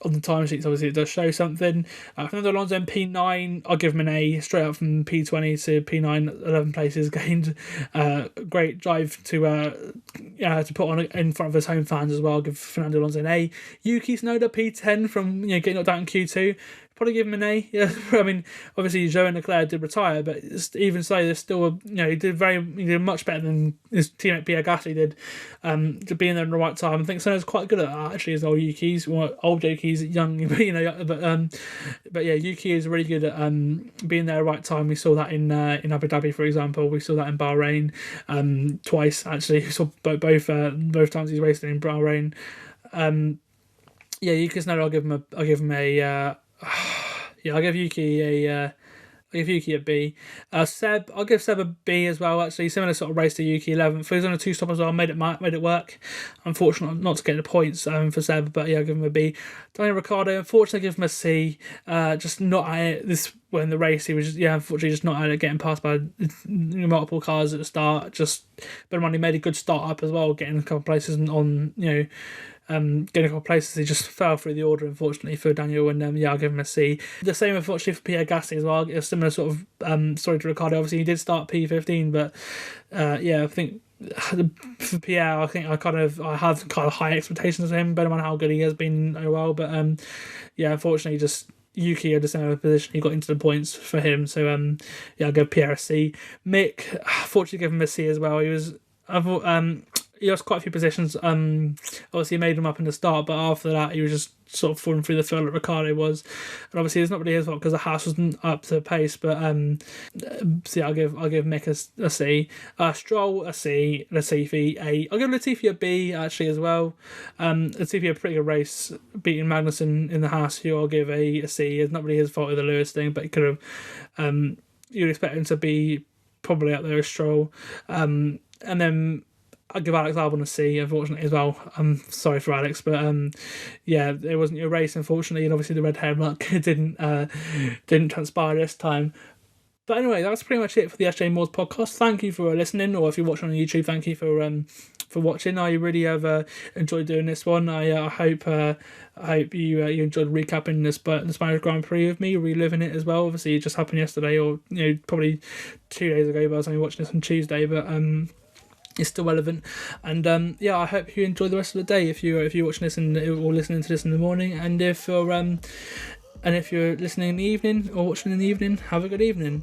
On the timesheets, obviously, it does show something. Fernando Alonso in P9, I'll give him an A, straight up from P20 to P9, 11 places gained. Great drive to put on in front of his home fans as well. I'll give Fernando Alonso an A. Yuki Tsunoda, P10 from getting knocked out in Q2. Probably give him an A. Yeah, I mean, obviously Joe and Leclerc did retire, but even so, there's still he did much better than his teammate Pierre Gasly did. To be in there in the right time, I think Tsunoda's quite good at that actually. As old Yuki's, young, but Yuki is really good at being there at the right time. We saw that in Abu Dhabi, for example. We saw that in Bahrain twice actually. We saw both times he's racing in Bahrain. Yuki Tsunoda, I'll give him a. I'll give Yuki a B. Seb, I'll give Seb a B as well. Actually, similar sort of race to Yuki, 11th. He was on a 2-stop as well. Made it work. Unfortunately, not to get the points for Seb, but I'll give him a B. Daniel Ricciardo, unfortunately, give him a C. Just not at it this when the race. He was unfortunately just not at it, getting passed by multiple cars at the start. Just, but he made a good start up as well, getting a couple of places on getting a couple of places. He just fell through the order, unfortunately, for Daniel, and I'll give him a C. The same, unfortunately, for Pierre Gasly as well. A similar sort of story to Ricciardo. Obviously, he did start P15, but I think for Pierre, I have kind of high expectations of him, better on how good he has been well. But unfortunately, just Yuki had a similar position. He got into the points for him, so I'll give Pierre a C. Mick, fortunately, give him a C as well. He lost quite a few positions. Obviously, he made them up in the start, but after that, he was just sort of falling through the field like Ricciardo was. And obviously, it's not really his fault because the Haas wasn't up to pace. But I'll give Mick a C. Stroll a C. Latifi A. I'll give Latifi a B actually as well. Latifi a pretty good race, beating Magnussen in the Haas, who I'll give a C. It's not really his fault with the Lewis thing, but he could have. You'd expect him to be probably up there as Stroll, and then I'll give Alex Albon a C, unfortunately, as well. I'm sorry for Alex, but it wasn't your race, unfortunately, and obviously the red hair mark didn't transpire this time. But anyway, that's pretty much it for the SJMoores podcast. Thank you for listening, or if you're watching on YouTube, thank you for watching. I really have enjoyed doing this one. I hope you enjoyed recapping the Spanish Grand Prix with me, reliving it as well. Obviously, it just happened yesterday, or probably 2 days ago, but I was only watching this on Tuesday. But it's still relevant, and I hope you enjoy the rest of the day if you're watching this or listening to this in the morning, and if you're listening in the evening or watching in the evening, have a good evening.